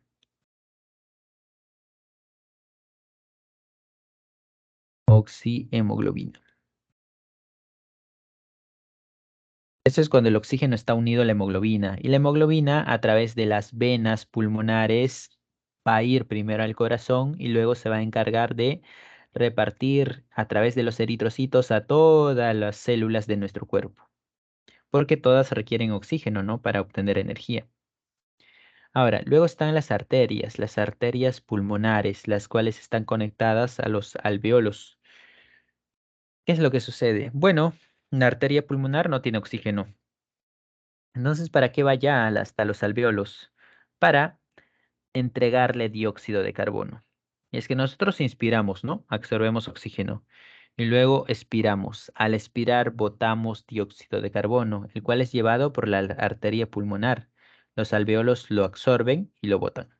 Oxihemoglobina. Eso es cuando el oxígeno está unido a la hemoglobina. Y la hemoglobina a través de las venas pulmonares va a ir primero al corazón y luego se va a encargar de repartir a través de los eritrocitos a todas las células de nuestro cuerpo. Porque todas requieren oxígeno, ¿no? Para obtener energía. Ahora, luego están las arterias pulmonares, las cuales están conectadas a los alveolos. ¿Qué es lo que sucede? Bueno, una arteria pulmonar no tiene oxígeno. Entonces, ¿para qué va ya hasta los alveolos? Para entregarle dióxido de carbono. Y es que nosotros inspiramos, ¿no? Absorbemos oxígeno y luego expiramos. Al expirar botamos dióxido de carbono, el cual es llevado por la arteria pulmonar. Los alveolos lo absorben y lo botan.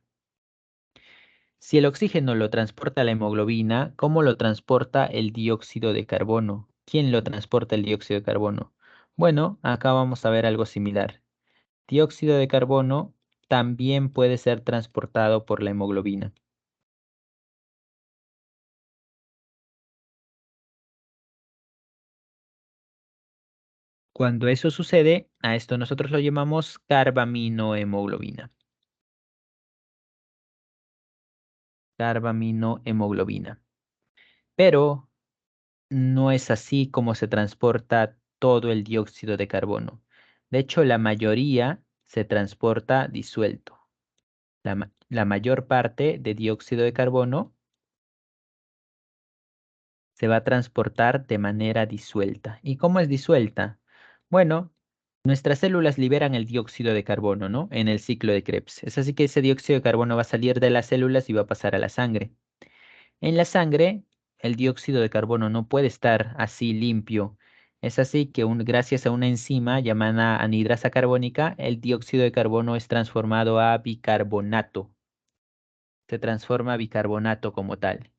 Si el oxígeno lo transporta la hemoglobina, ¿cómo lo transporta el dióxido de carbono? ¿Quién lo transporta el dióxido de carbono? Bueno, acá vamos a ver algo similar. Dióxido de carbono también puede ser transportado por la hemoglobina. Cuando eso sucede, a esto nosotros lo llamamos carbaminohemoglobina. Carbaminohemoglobina. Pero no es así como se transporta todo el dióxido de carbono. De hecho, la mayoría se transporta disuelto. La mayor parte de dióxido de carbono se va a transportar de manera disuelta. ¿Y cómo es disuelta? Bueno, nuestras células liberan el dióxido de carbono, ¿no? En el ciclo de Krebs. Es así que ese dióxido de carbono va a salir de las células y va a pasar a la sangre. En la sangre, el dióxido de carbono no puede estar así limpio. Es así que gracias a una enzima llamada anhidrasa carbónica, el dióxido de carbono es transformado a bicarbonato. Se transforma a bicarbonato como tal.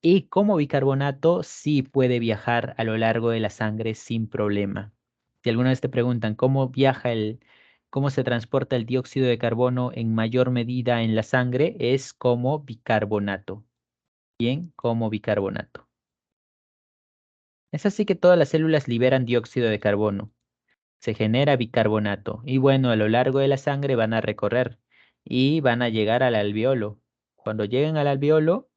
Y como bicarbonato sí puede viajar a lo largo de la sangre sin problema. Si alguna vez te preguntan cómo se transporta el dióxido de carbono en mayor medida en la sangre, es como bicarbonato. Bien, como bicarbonato. Es así que todas las células liberan dióxido de carbono. Se genera bicarbonato. Y bueno, a lo largo de la sangre van a recorrer y van a llegar al alveolo. Cuando lleguen al alveolo,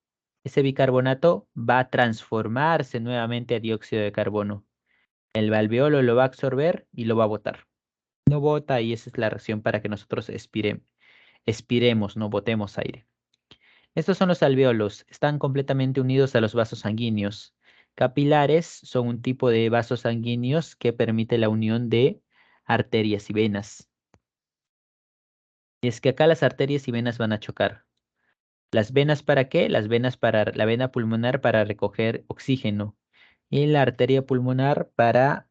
ese bicarbonato va a transformarse nuevamente a dióxido de carbono. El alveolo lo va a absorber y lo va a botar. No bota y esa es la reacción para que nosotros expiremos, no botemos aire. Estos son los alvéolos. Están completamente unidos a los vasos sanguíneos. Capilares son un tipo de vasos sanguíneos que permite la unión de arterias y venas. Y es que acá las arterias y venas van a chocar. ¿Las venas para qué? Las venas para la vena pulmonar para recoger oxígeno y la arteria pulmonar para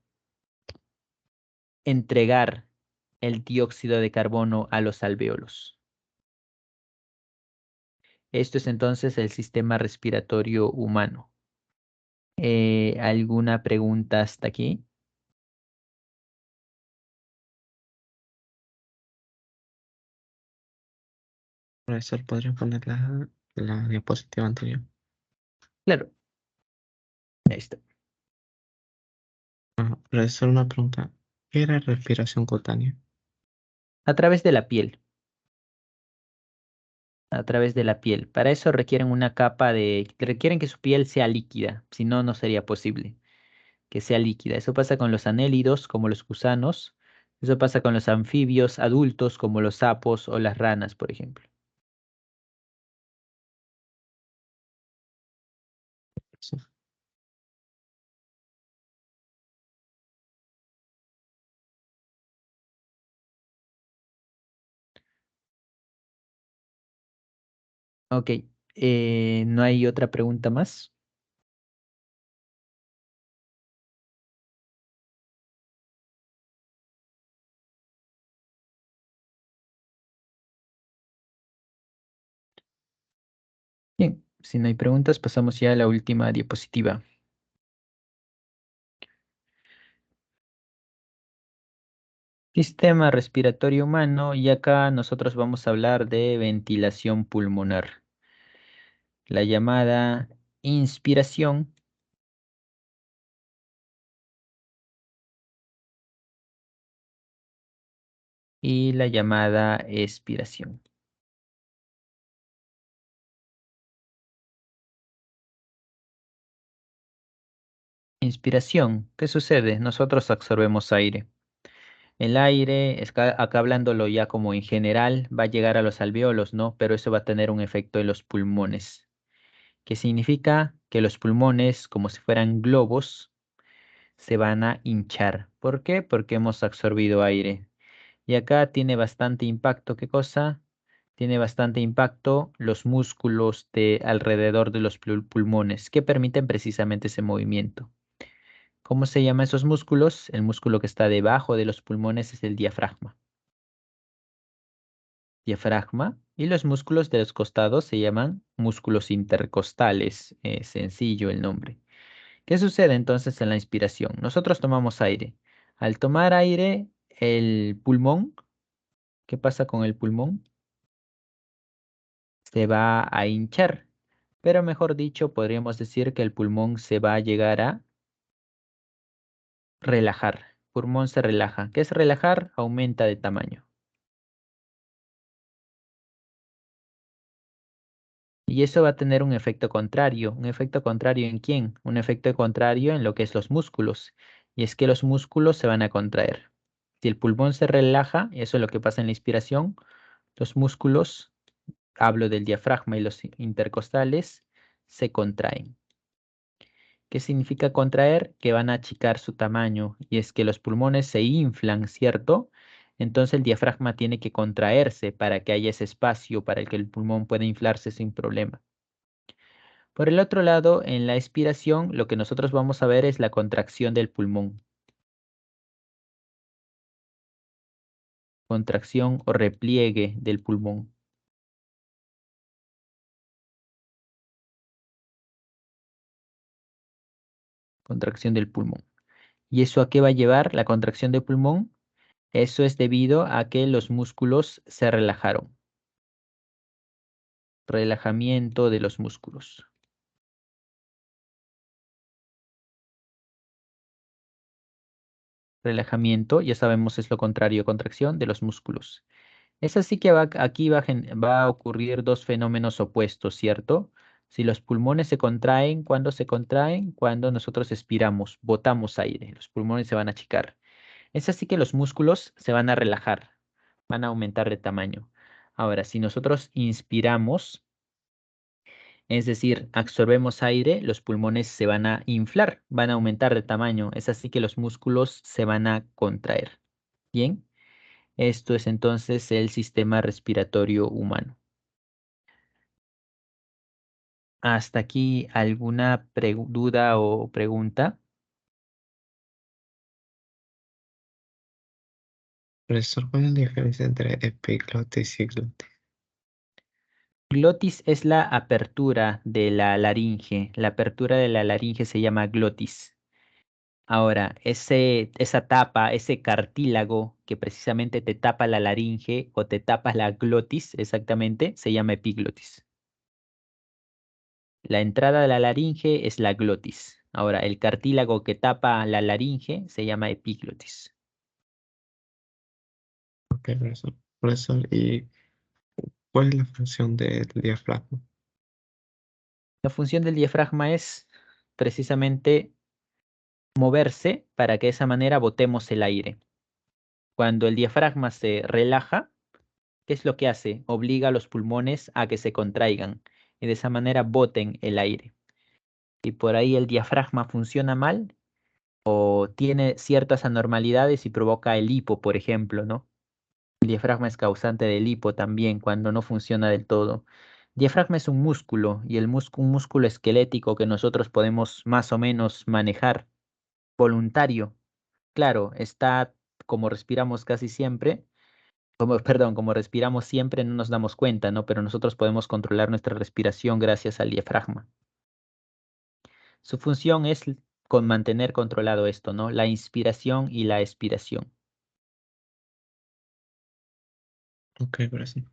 entregar el dióxido de carbono a los alvéolos. Esto es entonces el sistema respiratorio humano. ¿Alguna pregunta hasta aquí? Profesor, ¿podría poner la diapositiva anterior? Claro, ahí está. Profesor, una pregunta. ¿Qué era respiración cutánea? A través de la piel, a través de la piel. Para eso requieren que su piel sea líquida, si no, no sería posible que sea líquida. Eso pasa con los anélidos, como los gusanos. Eso pasa con los anfibios adultos, como los sapos o las ranas, por ejemplo. Sí. Ok, ¿no hay otra pregunta más? Bien, si no hay preguntas, pasamos ya a la última diapositiva. Sistema respiratorio humano, y acá nosotros vamos a hablar de ventilación pulmonar. La llamada inspiración y la llamada expiración. Inspiración, ¿qué sucede? Nosotros absorbemos aire. El aire, acá hablándolo ya como en general, va a llegar a los alvéolos, ¿no? Pero eso va a tener un efecto en los pulmones, que significa que los pulmones, como si fueran globos, se van a hinchar. ¿Por qué? Porque hemos absorbido aire. Y acá tiene bastante impacto. ¿Qué cosa? tiene bastante impacto los músculos de alrededor de los pulmones que permiten precisamente ese movimiento. ¿Cómo se llaman esos músculos? El músculo que está debajo de los pulmones es el diafragma. Diafragma. Y los músculos de los costados se llaman músculos intercostales. Sencillo el nombre. ¿Qué sucede entonces en la inspiración? Nosotros tomamos aire. Al tomar aire, el pulmón, ¿qué pasa con el pulmón? Se va a hinchar. Pero mejor dicho, podríamos decir que el pulmón se va a llegar a relajar. Pulmón se relaja. ¿Qué es relajar? Aumenta de tamaño. Y eso va a tener un efecto contrario. ¿Un efecto contrario en quién? Un efecto contrario en lo que es los músculos. Y es que los músculos se van a contraer. Si el pulmón se relaja, y eso es lo que pasa en la inspiración, los músculos, hablo del diafragma y los intercostales, se contraen. ¿Qué significa contraer? Que van a achicar su tamaño. Y es que los pulmones se inflan, ¿cierto? Entonces el diafragma tiene que contraerse para que haya ese espacio para que el pulmón pueda inflarse sin problema. Por el otro lado, en la expiración, lo que nosotros vamos a ver es la contracción del pulmón. Contracción o repliegue del pulmón. Contracción del pulmón. ¿Y eso a qué va a llevar la contracción del pulmón? Eso es debido a que los músculos se relajaron. Relajamiento de los músculos. Relajamiento, ya sabemos, es lo contrario, contracción de los músculos. Es así que aquí va a ocurrir dos fenómenos opuestos, ¿cierto? Si los pulmones se contraen, ¿cuándo se contraen? Cuando nosotros expiramos, botamos aire, los pulmones se van a achicar. Es así que los músculos se van a relajar, van a aumentar de tamaño. Ahora, si nosotros inspiramos, es decir, absorbemos aire, los pulmones se van a inflar, van a aumentar de tamaño. Es así que los músculos se van a contraer. Bien, esto es entonces el sistema respiratorio humano. ¿Hasta aquí alguna duda o pregunta? Profesor, ¿cuál es la diferencia entre epiglotis y glotis? Glotis es la apertura de la laringe. La apertura de la laringe se llama glotis. Ahora, esa tapa, ese cartílago que precisamente te tapa la laringe o te tapa la glotis, exactamente, se llama epiglotis. La entrada de la laringe es la glotis. Ahora, el cartílago que tapa la laringe se llama epiglotis. Ok, profesor. Profesor, ¿y cuál es la función del diafragma? La función del diafragma es precisamente moverse para que de esa manera botemos el aire. Cuando el diafragma se relaja, ¿qué es lo que hace? Obliga a los pulmones a que se contraigan y de esa manera boten el aire. Si por ahí el diafragma funciona mal o tiene ciertas anormalidades y provoca el hipo, por ejemplo, ¿no? El diafragma es causante del hipo también cuando no funciona del todo. Diafragma es un músculo y un músculo esquelético que nosotros podemos más o menos manejar voluntario. Claro, está como respiramos casi siempre, perdón, como respiramos siempre no nos damos cuenta, ¿no? Pero nosotros podemos controlar nuestra respiración gracias al diafragma. Su función es mantener controlado esto, ¿no? La inspiración y la expiración. Ok, profesor.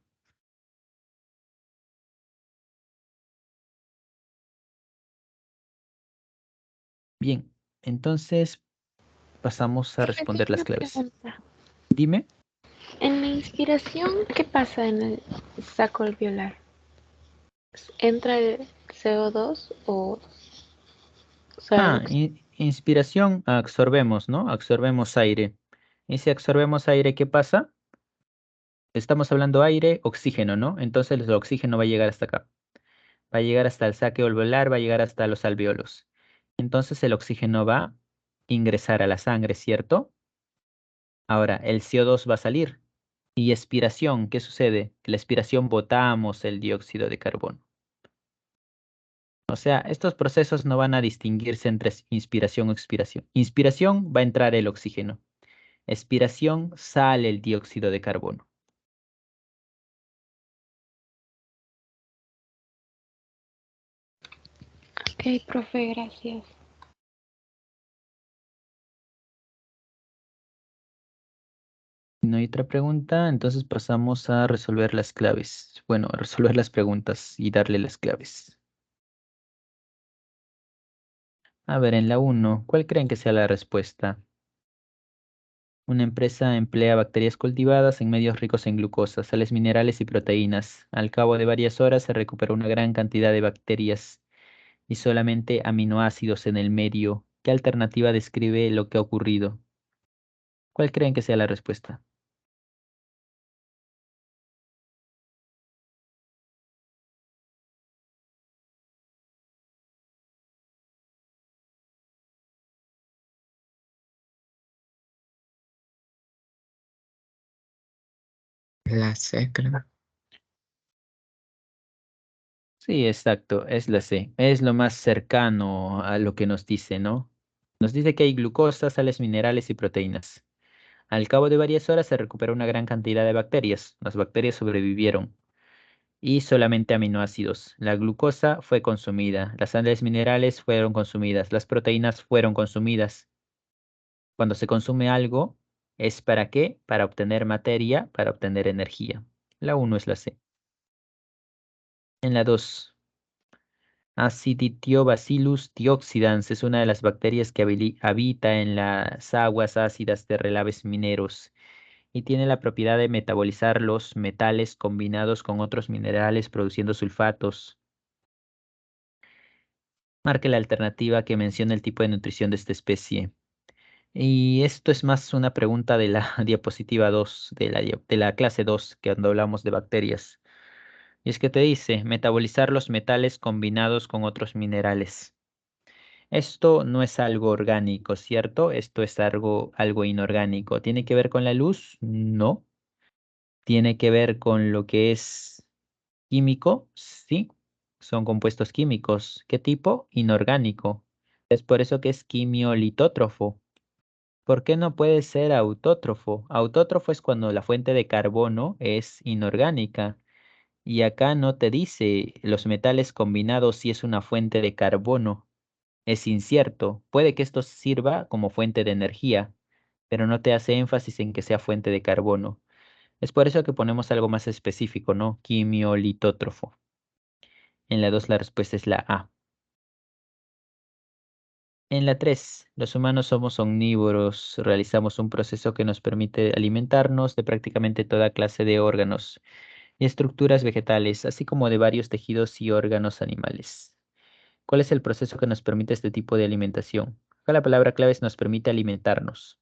Bien, entonces pasamos a Profe, responder tengo las una claves. pregunta. Dime. En la inspiración, ¿qué pasa en el saco alveolar? ¿Entra el CO2 o sea, Inspiración, absorbemos, ¿no? Absorbemos aire. Y si absorbemos aire, ¿qué pasa? Estamos hablando aire, oxígeno, ¿no? Entonces el oxígeno va a llegar hasta acá. Va a llegar hasta el saco alveolar, va a llegar hasta los alveolos. Entonces el oxígeno va a ingresar a la sangre, ¿cierto? Ahora, el CO2 va a salir. Y expiración, ¿qué sucede? Que la expiración botamos el dióxido de carbono. O sea, estos procesos no van a distinguirse entre inspiración o expiración. Inspiración va a entrar el oxígeno. Expiración sale el dióxido de carbono. Ok, profe, gracias. Si no hay otra pregunta, entonces pasamos a resolver las claves. Bueno, a resolver las preguntas y darle las claves. A ver, en la 1, ¿cuál creen que sea la respuesta? Una empresa emplea bacterias cultivadas en medios ricos en glucosa, sales minerales y proteínas. Al cabo de varias horas se recupera una gran cantidad de bacterias y solamente aminoácidos en el medio. ¿Qué alternativa describe lo que ha ocurrido? ¿Cuál creen que sea la respuesta? La C, creo. Sí, exacto, es la C. Es lo más cercano a lo que nos dice, ¿no? Nos dice que hay glucosa, sales minerales y proteínas. Al cabo de varias horas se recupera una gran cantidad de bacterias. Las bacterias sobrevivieron y solamente aminoácidos. La glucosa fue consumida, las sales minerales fueron consumidas, las proteínas fueron consumidas. Cuando se consume algo, ¿es para qué? Para obtener materia, para obtener energía. La uno es la C. En la 2. Aciditiobacillus dioxidans es una de las bacterias que habita en las aguas ácidas de relaves mineros y tiene la propiedad de metabolizar los metales combinados con otros minerales produciendo sulfatos. Marque la alternativa que menciona el tipo de nutrición de esta especie. Y esto es más una pregunta de la diapositiva 2, de la clase 2, que cuando hablamos de bacterias. Y es que te dice, metabolizar los metales combinados con otros minerales. Esto no es algo orgánico, ¿cierto? Esto es algo inorgánico. ¿Tiene que ver con la luz? No. ¿Tiene que ver con lo que es químico? Sí. Son compuestos químicos. ¿Qué tipo? Inorgánico. Es por eso que es quimiolitótrofo. ¿Por qué no puede ser autótrofo? Autótrofo es cuando la fuente de carbono es inorgánica. Y acá no te dice los metales combinados si es una fuente de carbono. Es incierto. Puede que esto sirva como fuente de energía, pero no te hace énfasis en que sea fuente de carbono. Es por eso que ponemos algo más específico, ¿no? Quimiolitótrofo. En la 2 la respuesta es la A. En la 3, los humanos somos omnívoros, realizamos un proceso que nos permite alimentarnos de prácticamente toda clase de órganos y estructuras vegetales, así como de varios tejidos y órganos animales. ¿Cuál es el proceso que nos permite este tipo de alimentación? Acá la palabra clave es nos permite alimentarnos.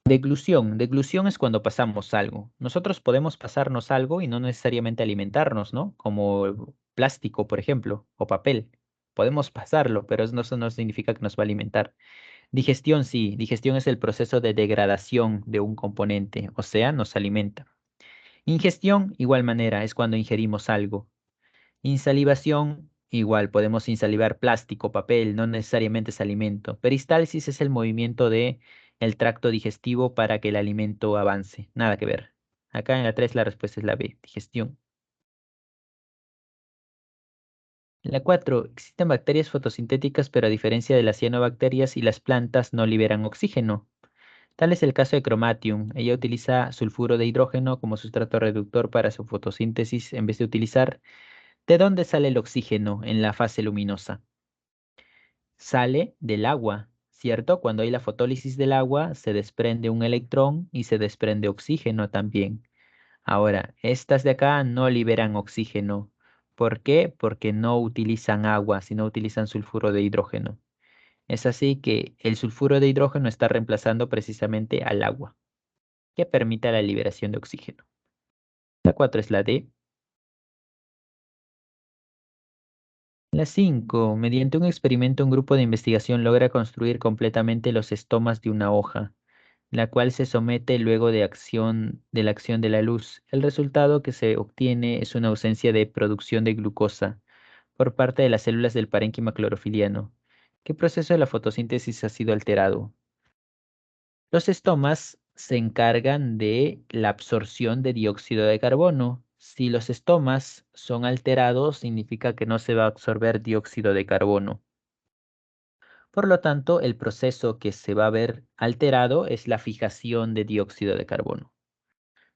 Deglución. Deglución es cuando pasamos algo. Nosotros podemos pasarnos algo y no necesariamente alimentarnos, ¿no? Como plástico, por ejemplo, o papel. Podemos pasarlo, pero eso no significa que nos va a alimentar. Digestión, sí. Digestión es el proceso de degradación de un componente, o sea, nos alimenta. Ingestión, igual manera, es cuando ingerimos algo. Insalivación, igual, podemos insalivar plástico, papel, no necesariamente es alimento. Peristalsis es el movimiento de el tracto digestivo para que el alimento avance. Nada que ver. Acá en la 3 la respuesta es la B, digestión. En la 4 existen bacterias fotosintéticas, pero a diferencia de las cianobacterias y las plantas no liberan oxígeno. Tal es el caso de Chromatium. Ella utiliza sulfuro de hidrógeno como sustrato reductor para su fotosíntesis en vez de utilizar. ¿De dónde sale el oxígeno en la fase luminosa? Sale del agua, ¿cierto? Cuando hay la fotólisis del agua, se desprende un electrón y se desprende oxígeno también. Ahora, estas de acá no liberan oxígeno. ¿Por qué? Porque no utilizan agua, sino utilizan sulfuro de hidrógeno. Es así que el sulfuro de hidrógeno está reemplazando precisamente al agua, que permite la liberación de oxígeno. La 4 es la D. La 5. Mediante un experimento, un grupo de investigación logra construir completamente los estomas de una hoja. la cual se somete luego de la acción de la luz. El resultado que se obtiene es una ausencia de producción de glucosa por parte de las células del parénquima clorofiliano. ¿Qué proceso de la fotosíntesis ha sido alterado? Los estomas se encargan de la absorción de dióxido de carbono. Si los estomas son alterados, significa que no se va a absorber dióxido de carbono. Por lo tanto, el proceso que se va a ver alterado es la fijación de dióxido de carbono.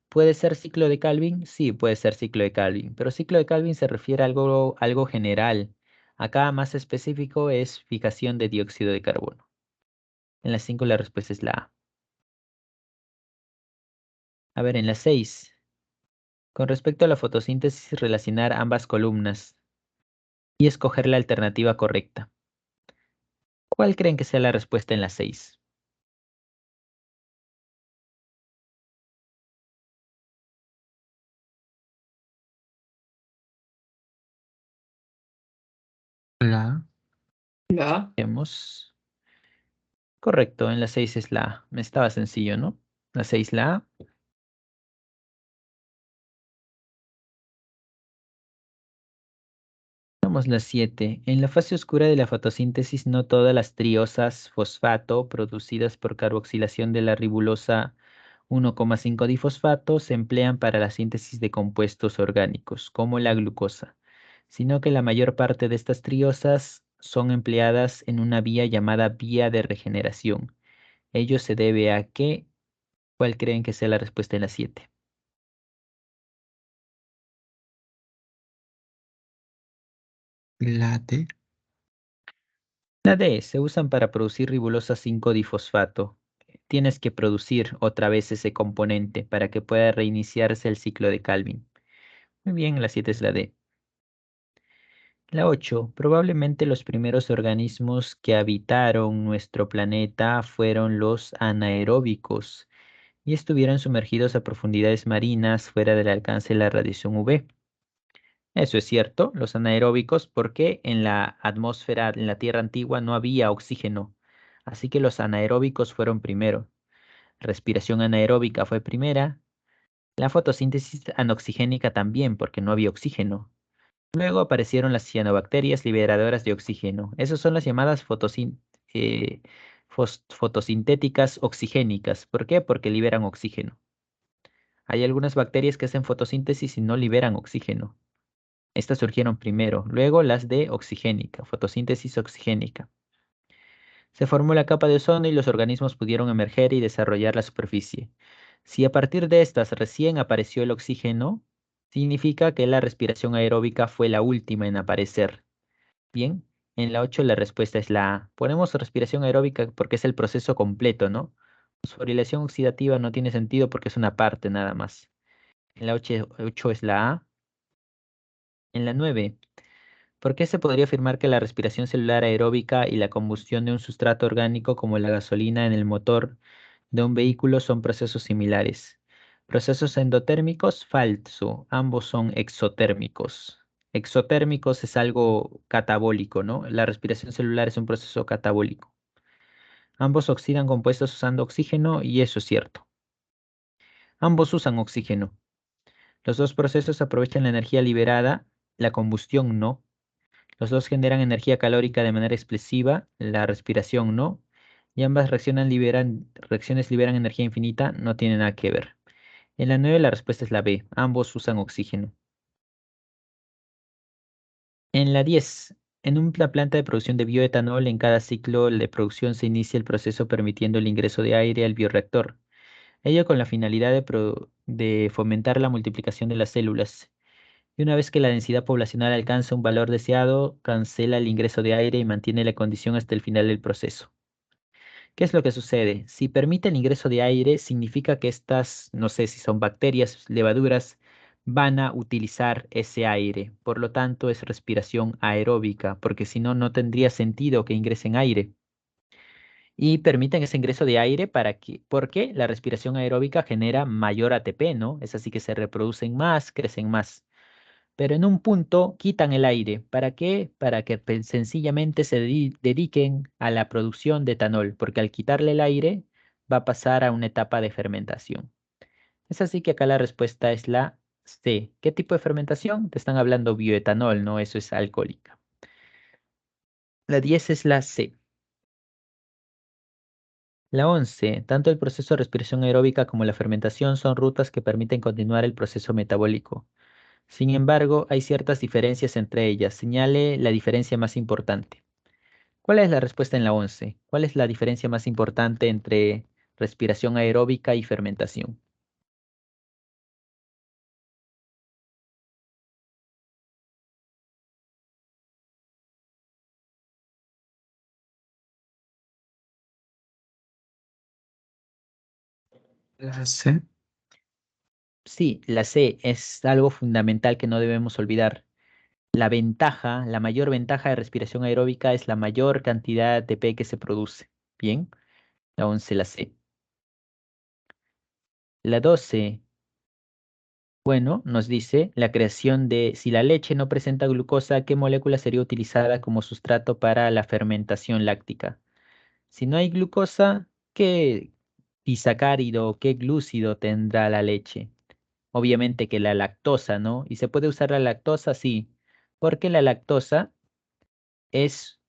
¿Puede ser ciclo de Calvin? Sí, puede ser ciclo de Calvin, pero ciclo de Calvin se refiere a algo general. Acá más específico es fijación de dióxido de carbono. En la 5 la respuesta es la A. A ver, en la 6. Con respecto a la fotosíntesis, relacionar ambas columnas y escoger la alternativa correcta. ¿Cuál creen que sea la respuesta en la 6? La La. Vemos. Correcto, en la 6 es la A. Me estaba sencillo, ¿no? La 6 la A. Vamos la 7. En la fase oscura de la fotosíntesis, no todas las triosas fosfato producidas por carboxilación de la ribulosa 1,5-difosfato se emplean para la síntesis de compuestos orgánicos, como la glucosa, sino que la mayor parte de estas triosas son empleadas en una vía llamada vía de regeneración. Ello se debe a que, ¿cuál creen que sea la respuesta en la 7? la D. La D se usan para producir ribulosa 5-difosfato. Tienes que producir otra vez ese componente para que pueda reiniciarse el ciclo de Calvin. Muy bien, la 7 es la D. La 8. Probablemente los primeros organismos que habitaron nuestro planeta fueron los anaeróbicos y estuvieron sumergidos a profundidades marinas fuera del alcance de la radiación UV. Eso es cierto, los anaeróbicos, porque en la atmósfera, en la Tierra antigua, no había oxígeno. Así que los anaeróbicos fueron primero. Respiración anaeróbica fue primera. La fotosíntesis anoxigénica también, porque no había oxígeno. Luego aparecieron las cianobacterias liberadoras de oxígeno. Esas son las llamadas eh, fotosintéticas oxigénicas. ¿Por qué? Porque liberan oxígeno. Hay algunas bacterias que hacen fotosíntesis y no liberan oxígeno. Estas surgieron primero, luego las de oxigénica, fotosíntesis oxigénica. Se formó la capa de ozono y los organismos pudieron emerger y desarrollar la superficie. Si a partir de estas recién apareció el oxígeno, significa que la respiración aeróbica fue la última en aparecer. Bien, en la 8 la respuesta es la A. Ponemos respiración aeróbica porque es el proceso completo, ¿no? Fosforilación oxidativa no tiene sentido porque es una parte nada más. En la 8 es la A. En la 9. ¿Por qué se podría afirmar que la respiración celular aeróbica y la combustión de un sustrato orgánico como la gasolina en el motor de un vehículo son procesos similares? Procesos endotérmicos, falso. Ambos son exotérmicos. Exotérmicos es algo catabólico, ¿no? La respiración celular es un proceso catabólico. Ambos oxidan compuestos usando oxígeno y eso es cierto. Ambos usan oxígeno. Los dos procesos aprovechan la energía liberada, la combustión no. Los dos generan energía calórica de manera explosiva, la respiración no, y ambas reacciones liberan energía infinita, no tienen nada que ver. En la 9 la respuesta es la B, ambos usan oxígeno. En la 10, en una planta de producción de bioetanol, en cada ciclo de producción se inicia el proceso permitiendo el ingreso de aire al bioreactor, ello con la finalidad de fomentar la multiplicación de las células. Y una vez que la densidad poblacional alcanza un valor deseado, cancela el ingreso de aire y mantiene la condición hasta el final del proceso. ¿Qué es lo que sucede? Si permite el ingreso de aire, significa que estas, no sé si son bacterias, levaduras, van a utilizar ese aire. Por lo tanto, es respiración aeróbica, porque si no, no tendría sentido que ingresen aire. Y permiten ese ingreso de aire porque la respiración aeróbica genera mayor ATP, ¿no? Es así que se reproducen más, crecen más, pero en un punto quitan el aire. ¿Para qué? Para que sencillamente se dediquen a la producción de etanol, porque al quitarle el aire va a pasar a una etapa de fermentación. Es así que acá la respuesta es la C. ¿Qué tipo de fermentación? Te están hablando bioetanol, ¿no? Eso es alcohólica. La 10 es la C. La 11. Tanto el proceso de respiración aeróbica como la fermentación son rutas que permiten continuar el proceso metabólico. Sin embargo, hay ciertas diferencias entre ellas. Señale la diferencia más importante. ¿Cuál es la respuesta en la 11? ¿Cuál es la diferencia más importante entre respiración aeróbica y fermentación? La C. Sí, la C es algo fundamental que no debemos olvidar. La ventaja, la mayor ventaja de respiración aeróbica es la mayor cantidad de ATP que se produce. Bien, la 11, la C. La 12, bueno, nos dice la creación de, si la leche no presenta glucosa, ¿qué molécula sería utilizada como sustrato para la fermentación láctica? Si no hay glucosa, ¿qué disacárido o qué glúcido tendrá la leche? Obviamente que la lactosa, ¿no? ¿Y se puede usar la lactosa? Sí, porque la lactosa es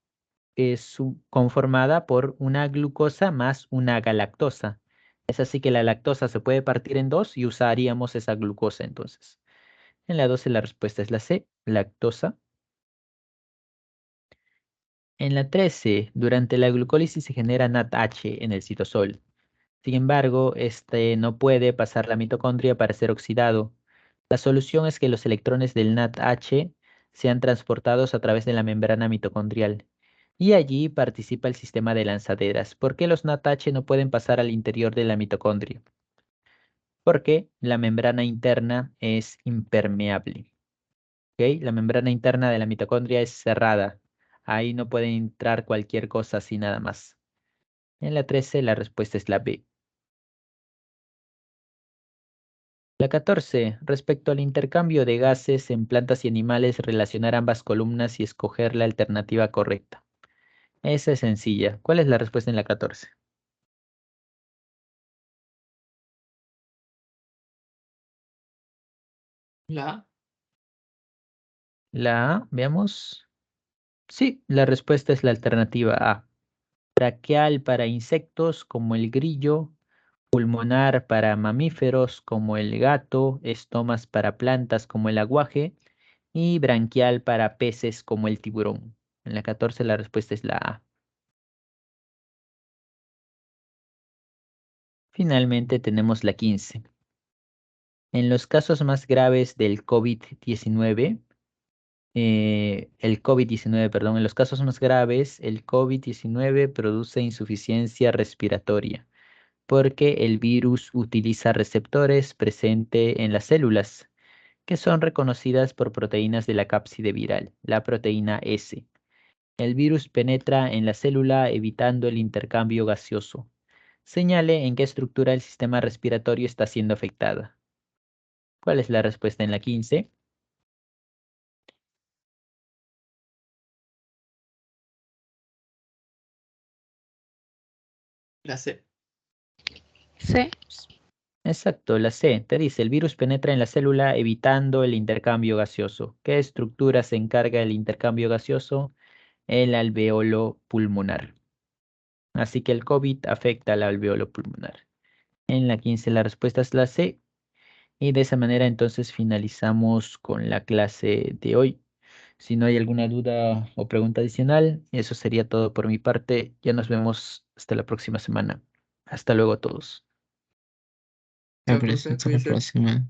conformada por una glucosa más una galactosa. Es así que la lactosa se puede partir en dos y usaríamos esa glucosa entonces. En la 12 la respuesta es la C, lactosa. En la 13, durante la glucólisis se genera NADH en el citosol. Sin embargo, este no puede pasar la mitocondria para ser oxidado. La solución es que los electrones del NADH sean transportados a través de la membrana mitocondrial. Y allí participa el sistema de lanzaderas. ¿Por qué los NADH no pueden pasar al interior de la mitocondria? Porque la membrana interna es impermeable. ¿Ok? La membrana interna de la mitocondria es cerrada. Ahí no puede entrar cualquier cosa así nada más. En la 13 la respuesta es la B. La 14. Respecto al intercambio de gases en plantas y animales, relacionar ambas columnas y escoger la alternativa correcta. Esa es sencilla. ¿Cuál es la respuesta en la 14? La. La A, veamos. Sí, la respuesta es la alternativa A. Braquial para insectos como el grillo, pulmonar para mamíferos como el gato, estomas para plantas como el aguaje y branquial para peces como el tiburón. En la 14 la respuesta es la A. Finalmente tenemos la 15. En los casos más graves del COVID-19, perdón, en los casos más graves, el COVID-19 produce insuficiencia respiratoria porque el virus utiliza receptores presentes en las células que son reconocidas por proteínas de la cápside viral, la proteína S. El virus penetra en la célula evitando el intercambio gaseoso. Señale en qué estructura el sistema respiratorio está siendo afectada. ¿Cuál es la respuesta en la 15? La C. C. Exacto, la C. Te dice, el virus penetra en la célula evitando el intercambio gaseoso. ¿Qué estructura se encarga del intercambio gaseoso? El alveolo pulmonar. Así que el COVID afecta al alveolo pulmonar. En la 15 la respuesta es la C. Y de esa manera entonces finalizamos con la clase de hoy. Si no hay alguna duda o pregunta adicional, eso sería todo por mi parte. Ya nos vemos hasta la próxima semana. Hasta luego a todos. Me parece hasta la próxima.